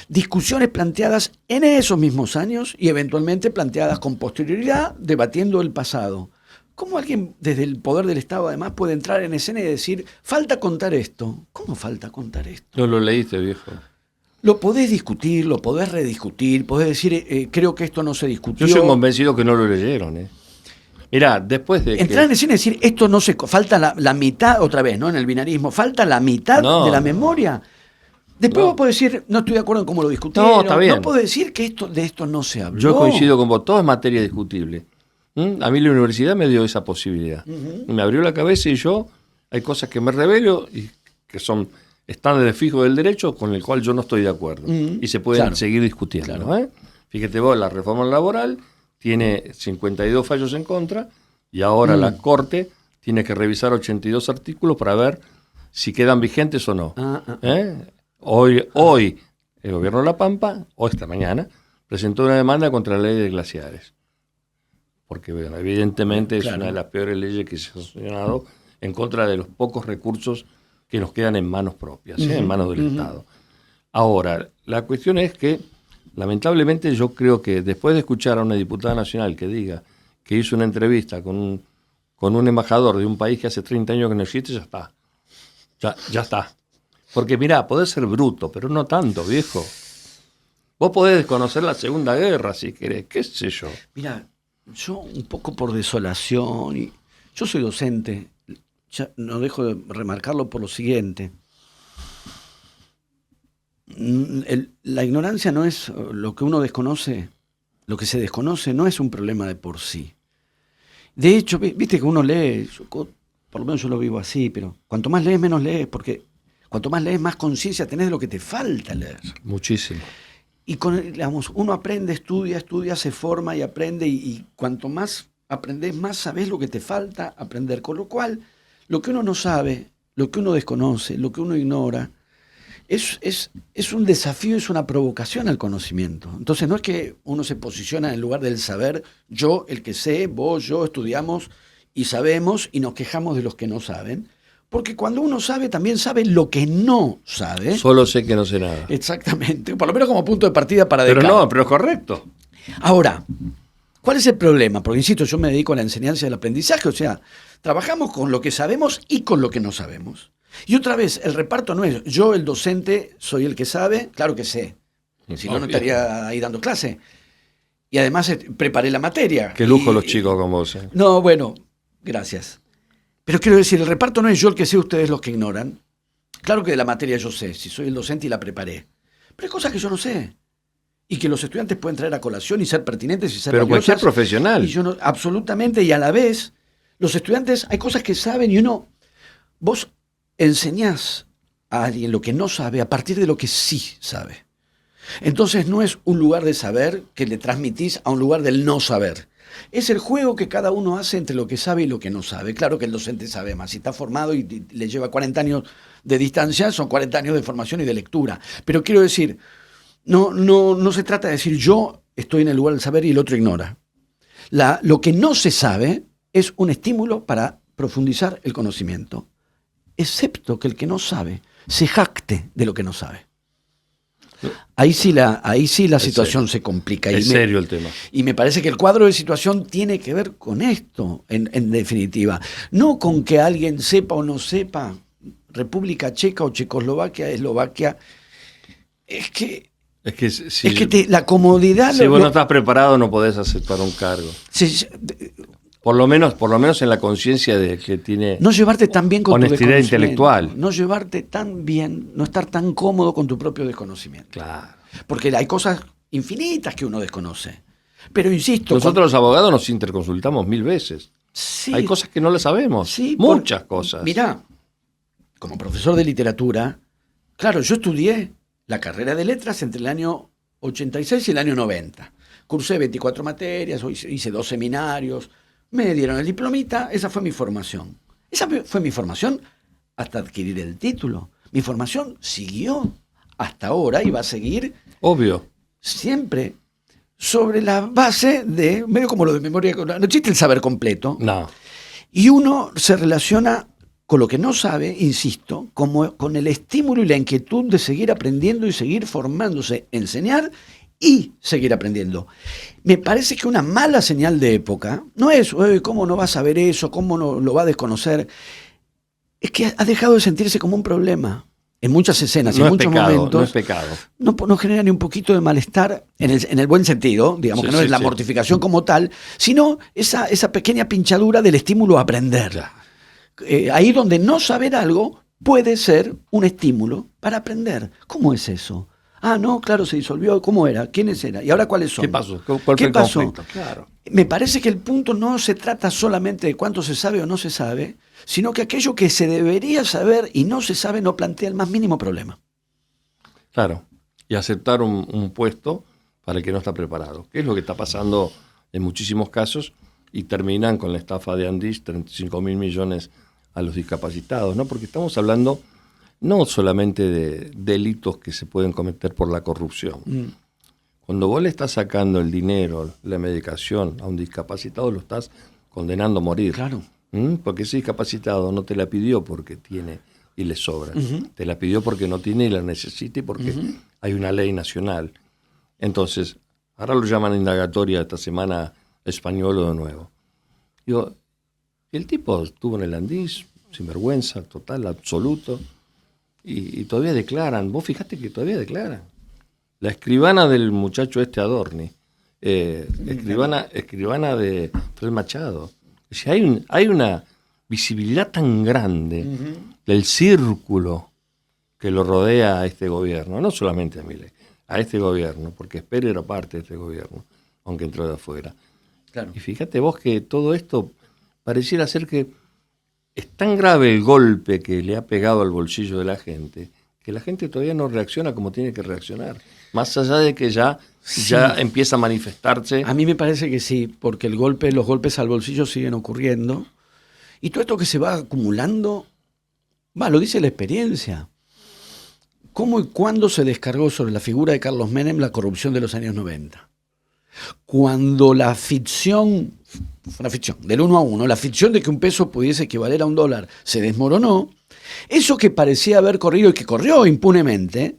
Discusiones planteadas en esos mismos años y eventualmente planteadas con posterioridad, debatiendo el pasado. ¿Cómo alguien desde el poder del Estado además puede entrar en escena y decir, falta contar esto? ¿Cómo falta contar esto? No lo leíste, viejo. Lo podés discutir, lo podés rediscutir, podés decir, creo que esto no se discutió. Yo soy convencido que no lo leyeron. Mirá, después de Entrar en que... escena y decir, esto no se... Falta la mitad, otra vez, ¿no? En el binarismo, falta la mitad No, de la no. memoria. Después No. vos podés decir, no estoy de acuerdo en cómo lo discutieron. No, está bien. No puedo decir que de esto no se habló. Yo coincido con vos, todo es materia discutible. A mí la universidad me dio esa posibilidad. Me abrió la cabeza y yo, hay cosas que me revelo y que son estándares fijos del derecho con el cual yo no estoy de acuerdo. Y se pueden Claro. seguir discutiendo. Claro. Fíjate vos, la reforma laboral tiene 52 fallos en contra y ahora la Corte tiene que revisar 82 artículos para ver si quedan vigentes o no. Hoy el gobierno de La Pampa, o esta mañana, presentó una demanda contra la ley de glaciares. Porque bueno, evidentemente Claro. es una de las peores leyes que se ha sancionado en contra de los pocos recursos que nos quedan en manos propias, en manos del Estado. Ahora, la cuestión es que, lamentablemente, yo creo que después de escuchar a una diputada nacional que diga que hizo una entrevista con un embajador de un país que hace 30 años que no existe, ya está. Ya está. Porque mirá, podés ser bruto, pero no tanto, viejo. Vos podés desconocer la Segunda Guerra si querés, qué sé yo. Mira, yo un poco por desolación, y yo soy docente, ya no dejo de remarcarlo por lo siguiente. La ignorancia no es lo que uno desconoce, lo que se desconoce no es un problema de por sí. De hecho, viste que uno lee, por lo menos yo lo vivo así, pero cuanto más lees, menos lees, porque cuanto más lees, más conciencia tenés de lo que te falta leer. Muchísimo. Y digamos, uno aprende, estudia, se forma y aprende, y cuanto más aprendes, más sabés lo que te falta aprender. Con lo cual, lo que uno no sabe, lo que uno desconoce, lo que uno ignora, es un desafío, es una provocación al conocimiento. Entonces no es que uno se posiciona en lugar del saber, yo, el que sé, vos, yo, estudiamos y sabemos y nos quejamos de los que no saben, porque cuando uno sabe, también sabe lo que no sabe. Solo sé que no sé nada. Exactamente, por lo menos como punto de partida para Pero Descartes. no, pero es correcto. Ahora, ¿cuál es el problema? Porque insisto, yo me dedico a la enseñanza y al aprendizaje, o sea, trabajamos con lo que sabemos y con lo que no sabemos. Y otra vez, el reparto no es yo, el docente, soy el que sabe, claro que sé. Si no, no estaría ahí dando clase. Y además preparé la materia. Qué lujo Y- los chicos como vos. No, bueno, gracias. Pero quiero decir, el reparto no es yo el que sé, ustedes los que ignoran. Claro que de la materia yo sé, si soy el docente y la preparé. Pero hay cosas que yo no sé. Y que los estudiantes pueden traer a colación y ser pertinentes y ser Pero cualquier valiosas. profesional. Y yo no, absolutamente, y a la vez, los estudiantes, hay cosas que saben y vos enseñás a alguien lo que no sabe a partir de lo que sí sabe. Entonces no es un lugar de saber que le transmitís a un lugar del no saber. Es el juego que cada uno hace entre lo que sabe y lo que no sabe. Claro que el docente sabe más. Si está formado y le lleva 40 años de distancia, son 40 años de formación y de lectura. Pero quiero decir, no se trata de decir yo estoy en el lugar del saber y el otro ignora. Lo que no se sabe es un estímulo para profundizar el conocimiento, excepto que el que no sabe se jacte de lo que no sabe. Ahí sí la Es situación serio. se complica. Es serio el tema. Y me parece que el cuadro de situación tiene que ver con esto, en definitiva. No con que alguien sepa o no sepa, República Checa o Checoslovaquia, Eslovaquia. Es que, Es que si, la comodidad... si vos no estás preparado no podés aceptar un cargo. Por lo menos en la conciencia de que tiene no llevarte tan bien con tu honestidad desconocimiento. intelectual. No llevarte tan bien, no estar tan cómodo con tu propio desconocimiento. Claro. Porque hay cosas infinitas que uno desconoce. Pero insisto... Nosotros los abogados nos interconsultamos 1000 veces. Sí, Hay cosas que no las sabemos. sí, Muchas cosas. Mirá, como profesor de literatura, claro, yo estudié la carrera de letras entre el año 86 y el año 90. Cursé 24 materias, hice 2 seminarios, me dieron el diplomita, esa fue mi formación. Esa fue mi formación hasta adquirir el título. Mi formación siguió hasta ahora y va a seguir Obvio. siempre sobre la base de, medio como lo de memoria, no existe el saber completo. No. Y uno se relaciona con lo que no sabe, insisto, como con el estímulo y la inquietud de seguir aprendiendo y seguir formándose, enseñar y seguir aprendiendo. Me parece que una mala señal de época no es, ¿cómo no va a saber eso? ¿Cómo no lo va a desconocer? Es que ha dejado de sentirse como un problema. En muchas escenas, No en es muchos pecado, momentos, no es pecado. no genera ni un poquito de malestar en el buen sentido, digamos Sí, que no sí, es la sí. mortificación como tal, sino esa pequeña pinchadura del estímulo a aprender. Claro. Ahí donde no saber algo puede ser un estímulo para aprender. ¿Cómo es eso? Ah, no, claro, se disolvió. ¿Cómo era? ¿Quiénes eran? ¿Y ahora cuáles son? ¿Qué pasó? ¿Cuál fue ¿Qué el pasó? conflicto? Claro. Me parece que el punto no se trata solamente de cuánto se sabe o no se sabe, sino que aquello que se debería saber y no se sabe no plantea el más mínimo problema. Claro. Y aceptar un puesto para el que no está preparado. ¿Qué es lo que está pasando en muchísimos casos? Y terminan con la estafa de Andis, 35.000 millones a los discapacitados, ¿no? Porque estamos hablando no solamente de delitos que se pueden cometer por la corrupción. Cuando vos le estás sacando el dinero, la medicación a un discapacitado, lo estás condenando a morir. Claro. Porque ese discapacitado no te la pidió porque tiene y le sobra. Te la pidió porque no tiene y la necesita y porque hay una ley nacional. Entonces, ahora lo llaman indagatoria esta semana españolo de nuevo. Digo, el tipo estuvo en el Andís, sinvergüenza total, absoluto, y todavía declaran. Vos fijate que todavía declaran. La escribana del muchacho este Adorni, escribana de Fred Machado. O sea, hay una visibilidad tan grande del círculo que lo rodea a este gobierno, no solamente a Milei, a este gobierno, porque Esper era parte de este gobierno, aunque entró de afuera. Claro. Y fíjate vos que todo esto pareciera ser que es tan grave el golpe que le ha pegado al bolsillo de la gente, que la gente todavía no reacciona como tiene que reaccionar. Más allá de que ya empieza a manifestarse. A mí me parece que sí, porque los golpes al bolsillo siguen ocurriendo. Y todo esto que se va acumulando, lo dice la experiencia. ¿Cómo y cuándo se descargó sobre la figura de Carlos Menem la corrupción de los años 90? Cuando la ficción del 1 a 1, la ficción de que un peso pudiese equivaler a $1 se desmoronó, eso que parecía haber corrido y que corrió impunemente,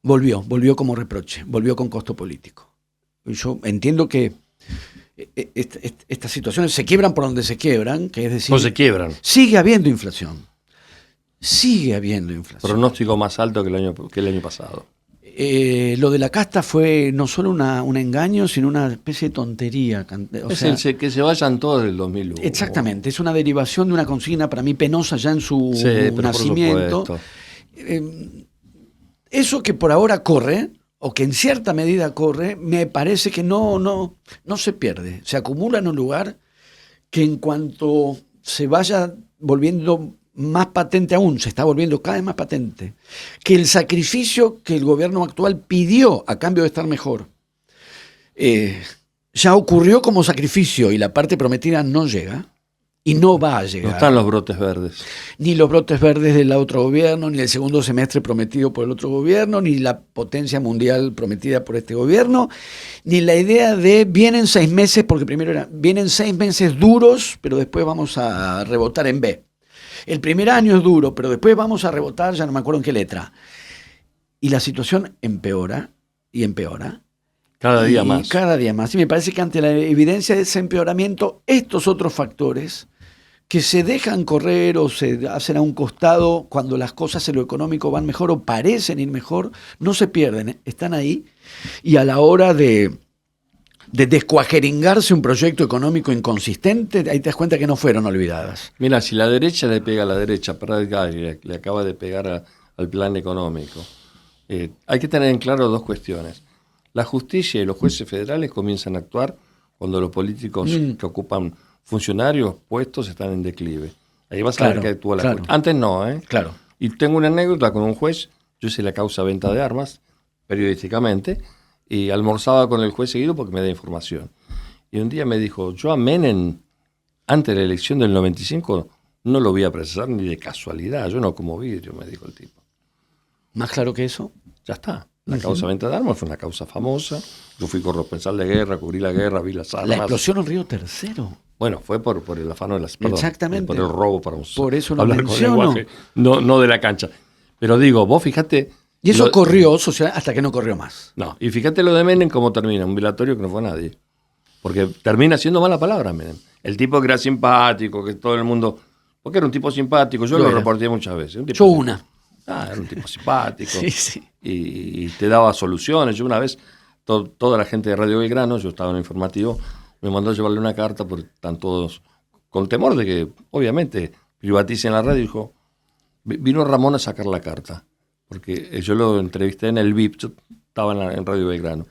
volvió como reproche, volvió con costo político. Yo entiendo que estas situaciones se quiebran por donde se quiebran, que es decir, No se quiebran. sigue habiendo inflación. Sigue habiendo inflación. Pronóstico más alto que el año pasado. Lo de la casta fue no solo un engaño, sino una especie de tontería. Que se vayan todos del 2001. Exactamente, es una derivación de una consigna para mí penosa ya en su Sí, pero por nacimiento. supuesto. Eso que por ahora corre, o que en cierta medida corre, me parece que no se pierde. Se acumula en un lugar que en cuanto se vaya volviendo más patente aún, se está volviendo cada vez más patente, que el sacrificio que el gobierno actual pidió a cambio de estar mejor, ya ocurrió como sacrificio y la parte prometida no llega y no va a llegar. No están los brotes verdes. Ni los brotes verdes del otro gobierno, ni el segundo semestre prometido por el otro gobierno, ni la potencia mundial prometida por este gobierno, ni la idea de vienen 6 meses, porque primero vienen 6 meses duros, pero después vamos a rebotar en B. El primer año es duro, pero después vamos a rebotar, ya no me acuerdo en qué letra. y la situación empeora y empeora. Cada día Y más. cada día más. Y me parece que ante la evidencia de ese empeoramiento, estos otros factores que se dejan correr o se hacen a un costado cuando las cosas en lo económico van mejor o parecen ir mejor, no se pierden, están ahí. Y a la hora de descuajeringarse un proyecto económico inconsistente, ahí te das cuenta que no fueron olvidadas. Mira, si la derecha le pega a la derecha, le acaba de pegar al plan económico, hay que tener en claro dos cuestiones. La justicia y los jueces federales comienzan a actuar cuando los políticos que ocupan funcionarios, puestos, están en declive. Ahí vas a ver que actúa la justicia. Antes no, ¿eh? Claro. Y tengo una anécdota con un juez. Yo hice la causa venta de armas, periodísticamente, y almorzaba con el juez seguido porque me da información. Y un día me dijo, yo a Menem, antes de la elección del 95, no lo voy a procesar ni de casualidad. Yo no como vidrio, me dijo el tipo. ¿Más claro que eso? Ya está. La causa venta de armas fue una causa famosa. Yo fui corresponsal de guerra, cubrí la guerra, vi las armas. La explosión en Río Tercero. Bueno, fue por el afano de las... Perdón, Exactamente. por el robo, para Por eso lo hablar con menciono. lenguaje, no de la cancha. Pero digo, vos fíjate... Y eso lo- corrió social hasta que no corrió más. No, y fíjate lo de Menem cómo termina, un velatorio que no fue nadie. Porque termina siendo mala palabra Menem. El tipo que era simpático, que todo el mundo... Porque era un tipo simpático, yo Lo lo era. reporté muchas veces. Un tipo Yo simpático. una. Era un tipo simpático. Sí, sí. Y te daba soluciones. Yo una vez, toda la gente de Radio Belgrano, yo estaba en el informativo, me mandó a llevarle una carta porque están todos con temor de que, obviamente, privaticen la radio. Dijo, vino Ramón a sacar la carta, porque yo lo entrevisté en el VIP, yo estaba en Radio Belgrano.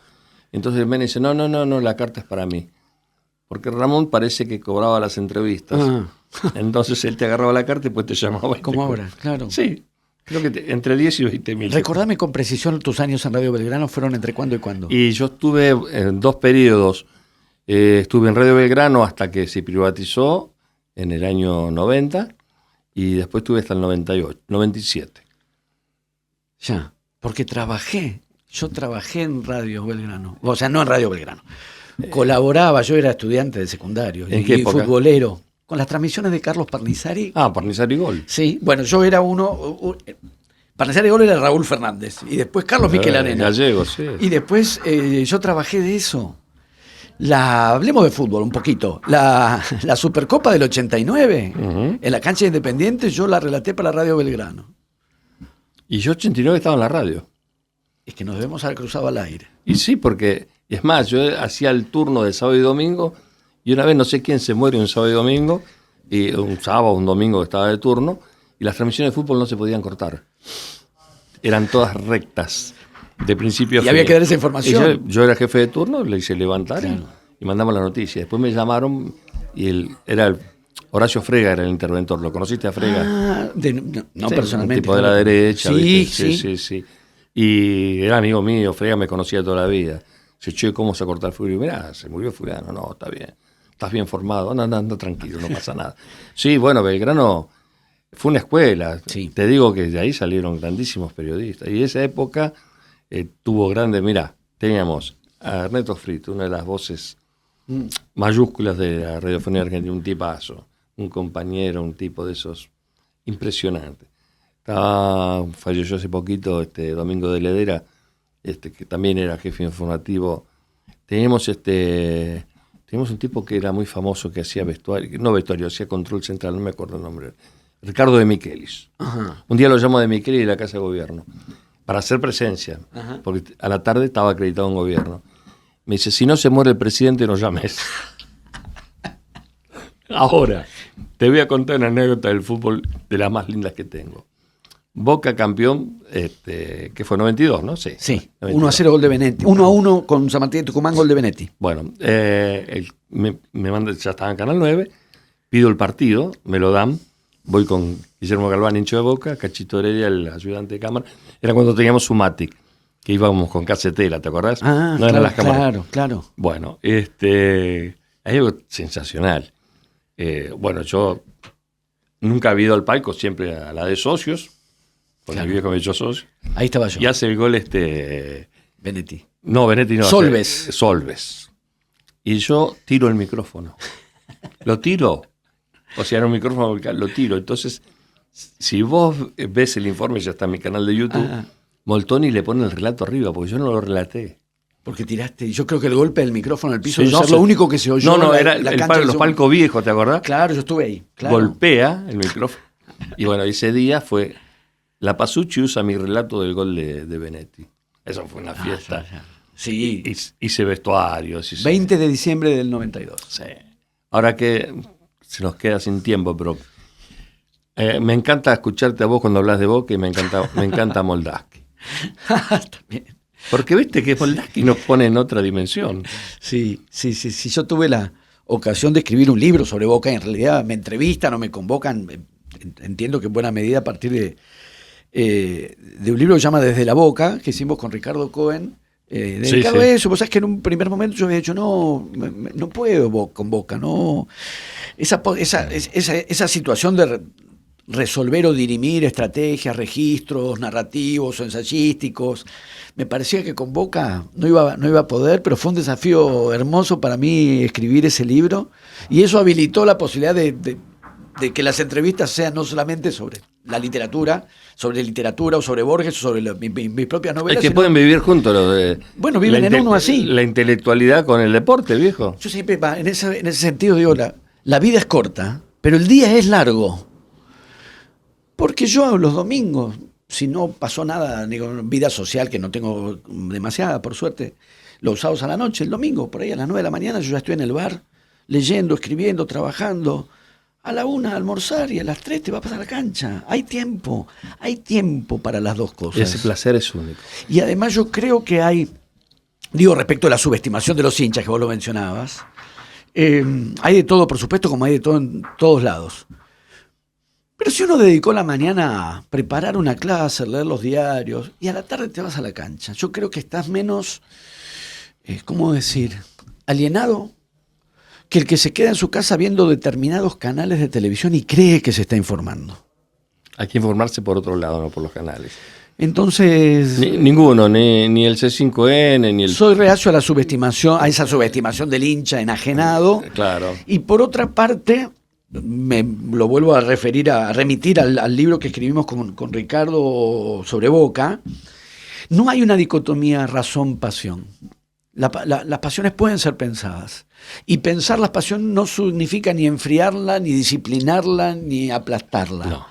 Entonces Menem dice, no, la carta es para mí. Porque Ramón parece que cobraba las entrevistas. Ah. Entonces él te agarraba la carta y después te llamaba. y Como te- ahora, claro. Sí, creo que entre 10 y 20 mil. Recordame con precisión tus años en Radio Belgrano fueron entre cuándo y cuándo. Y yo estuve en 2 periodos. Estuve en Radio Belgrano hasta que se privatizó en el año 90 y después estuve hasta el 97. Ya, porque yo trabajé en Radio Belgrano. O sea, no en Radio Belgrano. Colaboraba, yo era estudiante de secundario ¿En y qué época? futbolero. Con las transmisiones de Carlos Parnizari. Parnizar y Gol. Sí, bueno, yo era Parnizari Gol era Raúl Fernández. Y después Carlos Miquel Arena. Gallego, sí. Y después yo trabajé de eso. Hablemos de fútbol un poquito. La Supercopa del 89, Ujú. en la cancha de Independiente, yo la relaté para Radio Belgrano. Y yo 89 estaba en la radio. Es que nos debemos haber cruzado al aire. Y sí, porque, es más, yo hacía el turno de sábado y domingo, y una vez no sé quién se muere un sábado y domingo, y un sábado, un domingo que estaba de turno, y las transmisiones de fútbol no se podían cortar. Eran todas rectas, de principio a Y fin. había que dar esa información. Y yo era jefe de turno, le hice levantar Claro. y mandamos la noticia. Después me llamaron, y Horacio Frega era el interventor. ¿Lo conociste a Frega? No Sí, personalmente. un tipo de la derecha. Sí, ¿viste? Sí. Y era amigo mío, Frega me conocía toda la vida. Dice, che, ¿cómo se corta el fulano? Mirá, se murió fulano. No, está bien. Estás bien formado. Anda tranquilo, no pasa nada. Sí, bueno, Belgrano fue una escuela. Sí. Te digo que de ahí salieron grandísimos periodistas. Y esa época tuvo grandes... Mirá, teníamos a Ernesto Frito, una de las voces mayúsculas de la radiofonía argentina, un tipazo, un compañero, un tipo de esos impresionante. Falleció hace poquito Domingo de Ledera, que también era jefe informativo. Teníamos un tipo que era muy famoso, que hacía vestuario, hacía control central, no me acuerdo el nombre. Ricardo de Michelis. Ajá. Un día lo llamo de Michelis de la Casa de Gobierno para hacer presencia, Ajá. porque a la tarde estaba acreditado en gobierno. Me dice, si no se muere el presidente, no llames. Ahora, te voy a contar una anécdota del fútbol de las más lindas que tengo. Boca campeón, que fue 92, ¿no? Sí. Sí, 92. 1-0 gol de Benetti. 1-1 con San Martín de Tucumán, gol de Benetti. Bueno, me manda, ya estaba en Canal 9, pido el partido, me lo dan, voy con Guillermo Galván, hincho de Boca, Cachito Heredia, el ayudante de cámara. Era cuando teníamos Sumatic, que íbamos con casetera, ¿te acordás? Ah, no eran claro, las cámaras. claro. Bueno, hay algo sensacional. Bueno, yo nunca había ido al palco, siempre a la de socios, porque Claro. mi viejo me echó socio. Ahí estaba yo. Y hace el gol Benetti. No, Benetti no. Solves. Solves. Y yo tiro el micrófono. Lo tiro. O sea, era un micrófono, lo tiro. Entonces, si vos ves el informe, ya está en mi canal de YouTube, Ah. Moltoni le pone el relato arriba, porque yo no lo relaté. Porque tiraste, yo creo que el golpe del micrófono al piso Sí, es no, lo único que se oyó. No, en era la el cancha los palcos viejos, ¿te acordás? Claro, yo estuve ahí. Claro. Golpea el micrófono. Y bueno, ese día fue, la Pasucci usa mi relato del gol de Benetti. Eso fue una fiesta. Sí. Hice vestuarios. 20 de diciembre del 92. Sí. Ahora que se nos queda sin tiempo, pero me encanta escucharte a vos cuando hablas de Boca y me encanta Moldaski. También. Porque viste que Moldaski nos pone en otra dimensión. Sí. Yo tuve la ocasión de escribir un libro sobre Boca. En realidad me entrevistan o me convocan. Entiendo que en buena medida a partir de un libro que se llama Desde la Boca, que hicimos con Ricardo Cohen. Dedicado a eso. Vos sabés que en un primer momento yo había dicho, no puedo con Boca, no. Esa situación de resolver o dirimir estrategias, registros, narrativos o ensayísticos, me parecía que con Boca no iba a poder, pero fue un desafío hermoso para mí escribir ese libro, y eso habilitó la posibilidad de que las entrevistas sean no solamente sobre la literatura o sobre Borges o sobre mis propias novelas. Es que pueden vivir juntos los de... Bueno, viven en uno así. La intelectualidad con el deporte, viejo. Yo siempre, en ese sentido digo, la vida es corta, pero el día es largo. Porque yo los domingos, si no pasó nada, digo, vida social, que no tengo demasiada, por suerte, los sábados a la noche, el domingo, por ahí a las 9 de la mañana, yo ya estoy en el bar, leyendo, escribiendo, trabajando. A la 1 a almorzar y a las 3 te vas a pasar a la cancha. Hay tiempo para las dos cosas. Ese placer es único. Y además yo creo que hay, respecto a la subestimación de los hinchas que vos lo mencionabas, hay de todo, por supuesto, como hay de todo en todos lados. Pero si uno dedicó la mañana a preparar una clase, leer los diarios, y a la tarde te vas a la cancha, yo creo que estás menos, ¿cómo decir?, alienado que el que se queda en su casa viendo determinados canales de televisión y cree que se está informando. Hay que informarse por otro lado, no por los canales. Entonces... Ninguno, ni el C5N, ni el... Soy reacio a la subestimación, a esa subestimación del hincha enajenado. Claro. Y por otra parte, me lo vuelvo a remitir al libro que escribimos con Ricardo sobre Boca. No hay una dicotomía razón-pasión. Las pasiones pueden ser pensadas. Y pensar las pasiones no significa ni enfriarla, ni disciplinarla, ni aplastarla. No.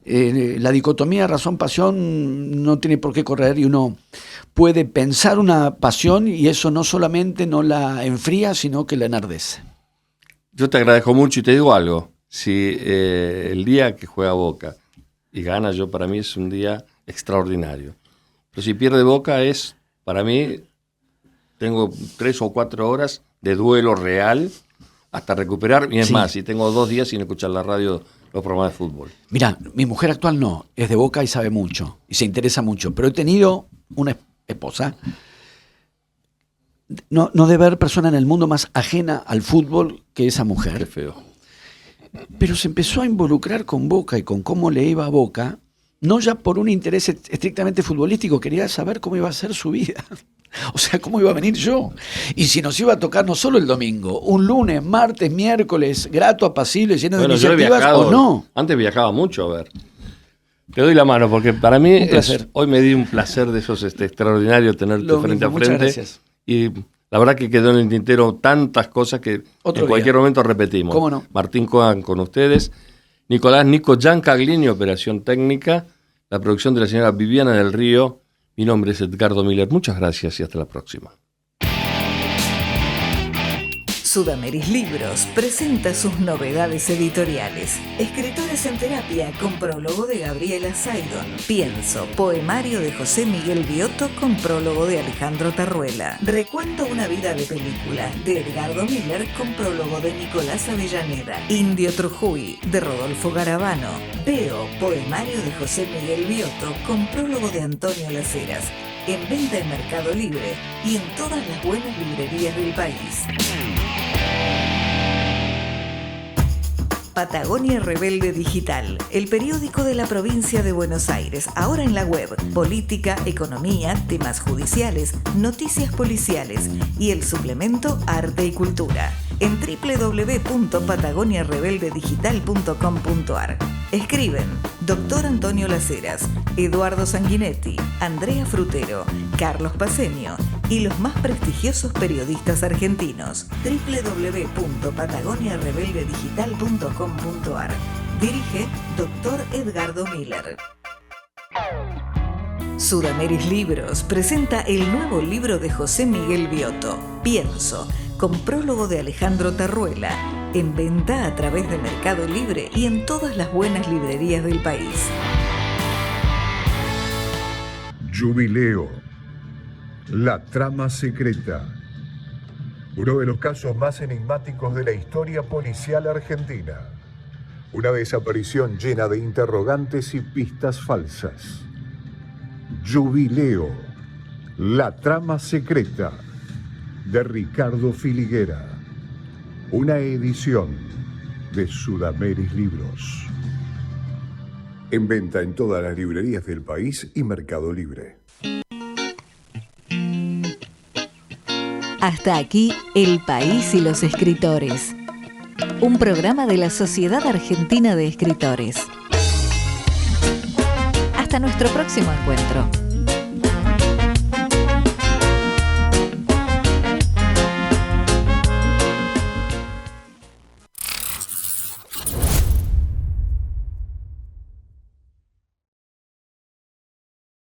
La dicotomía razón-pasión no tiene por qué correr, y uno puede pensar una pasión y eso no solamente no la enfría, sino que la enardece. Yo te agradezco mucho y te digo algo. Si el día que juega Boca y gana, para mí es un día extraordinario. Pero si pierde Boca para mí, tengo 3 o 4 horas de duelo real hasta recuperar. Y es más, si tengo 2 días sin escuchar la radio, los programas de fútbol. Mirá, mi mujer actual no, es de Boca y sabe mucho, y se interesa mucho. Pero he tenido una esposa, no debe haber persona en el mundo más ajena al fútbol que esa mujer. Qué feo. Pero se empezó a involucrar con Boca y con cómo le iba a Boca, no ya por un interés estrictamente futbolístico, quería saber cómo iba a ser su vida. O sea, cómo iba a venir yo. Y si nos iba a tocar no solo el domingo, un lunes, martes, miércoles, grato, apacible, lleno de iniciativas, o no. Antes viajaba mucho, a ver. Te doy la mano, porque para mí hoy me di un placer de esos extraordinario tenerte frente a frente. Gracias. Y la verdad que quedó en el tintero tantas cosas que en cualquier momento repetimos. ¿Cómo no? Martín Coan con ustedes, Nico Giancaglini, operación técnica, la producción de la señora Viviana del Río. Mi nombre es Edgardo Miller. Muchas gracias y hasta la próxima. Sudameris Libros presenta sus novedades editoriales. Escritores en terapia con prólogo de Gabriela Saidon. Pienso, poemario de José Miguel Biotto con prólogo de Alejandro Tarruela. Recuento una vida de película de Edgardo Miller con prólogo de Nicolás Avellaneda. Indio Trujuy de Rodolfo Garavano. Veo, poemario de José Miguel Biotto con prólogo de Antonio Laceras. En venta en Mercado Libre y en todas las buenas librerías del país. Patagonia Rebelde Digital, el periódico de la provincia de Buenos Aires, ahora en la web, política, economía, temas judiciales, noticias policiales y el suplemento Arte y Cultura. en www.patagoniarebeldedigital.com.ar. Escriben Dr. Antonio Laceras, Eduardo Sanguinetti, Andrea Frutero, Carlos Paceño y los más prestigiosos periodistas argentinos. www.patagoniarebeldedigital.com.ar. Dirige Dr. Edgardo Miller. Sudameris Libros presenta el nuevo libro de José Miguel Biotto, Pienso, con prólogo de Alejandro Tarruela, en venta a través de Mercado Libre y en todas las buenas librerías del país. Jubileo. La trama secreta. Uno de los casos más enigmáticos de la historia policial argentina. Una desaparición llena de interrogantes y pistas falsas. Jubileo. La trama secreta. De Ricardo Filiguera. Una edición de Sudameris Libros. En venta en todas las librerías del país y Mercado Libre. Hasta aquí El País y los Escritores. Un programa de la Sociedad Argentina de Escritores. Hasta nuestro próximo encuentro.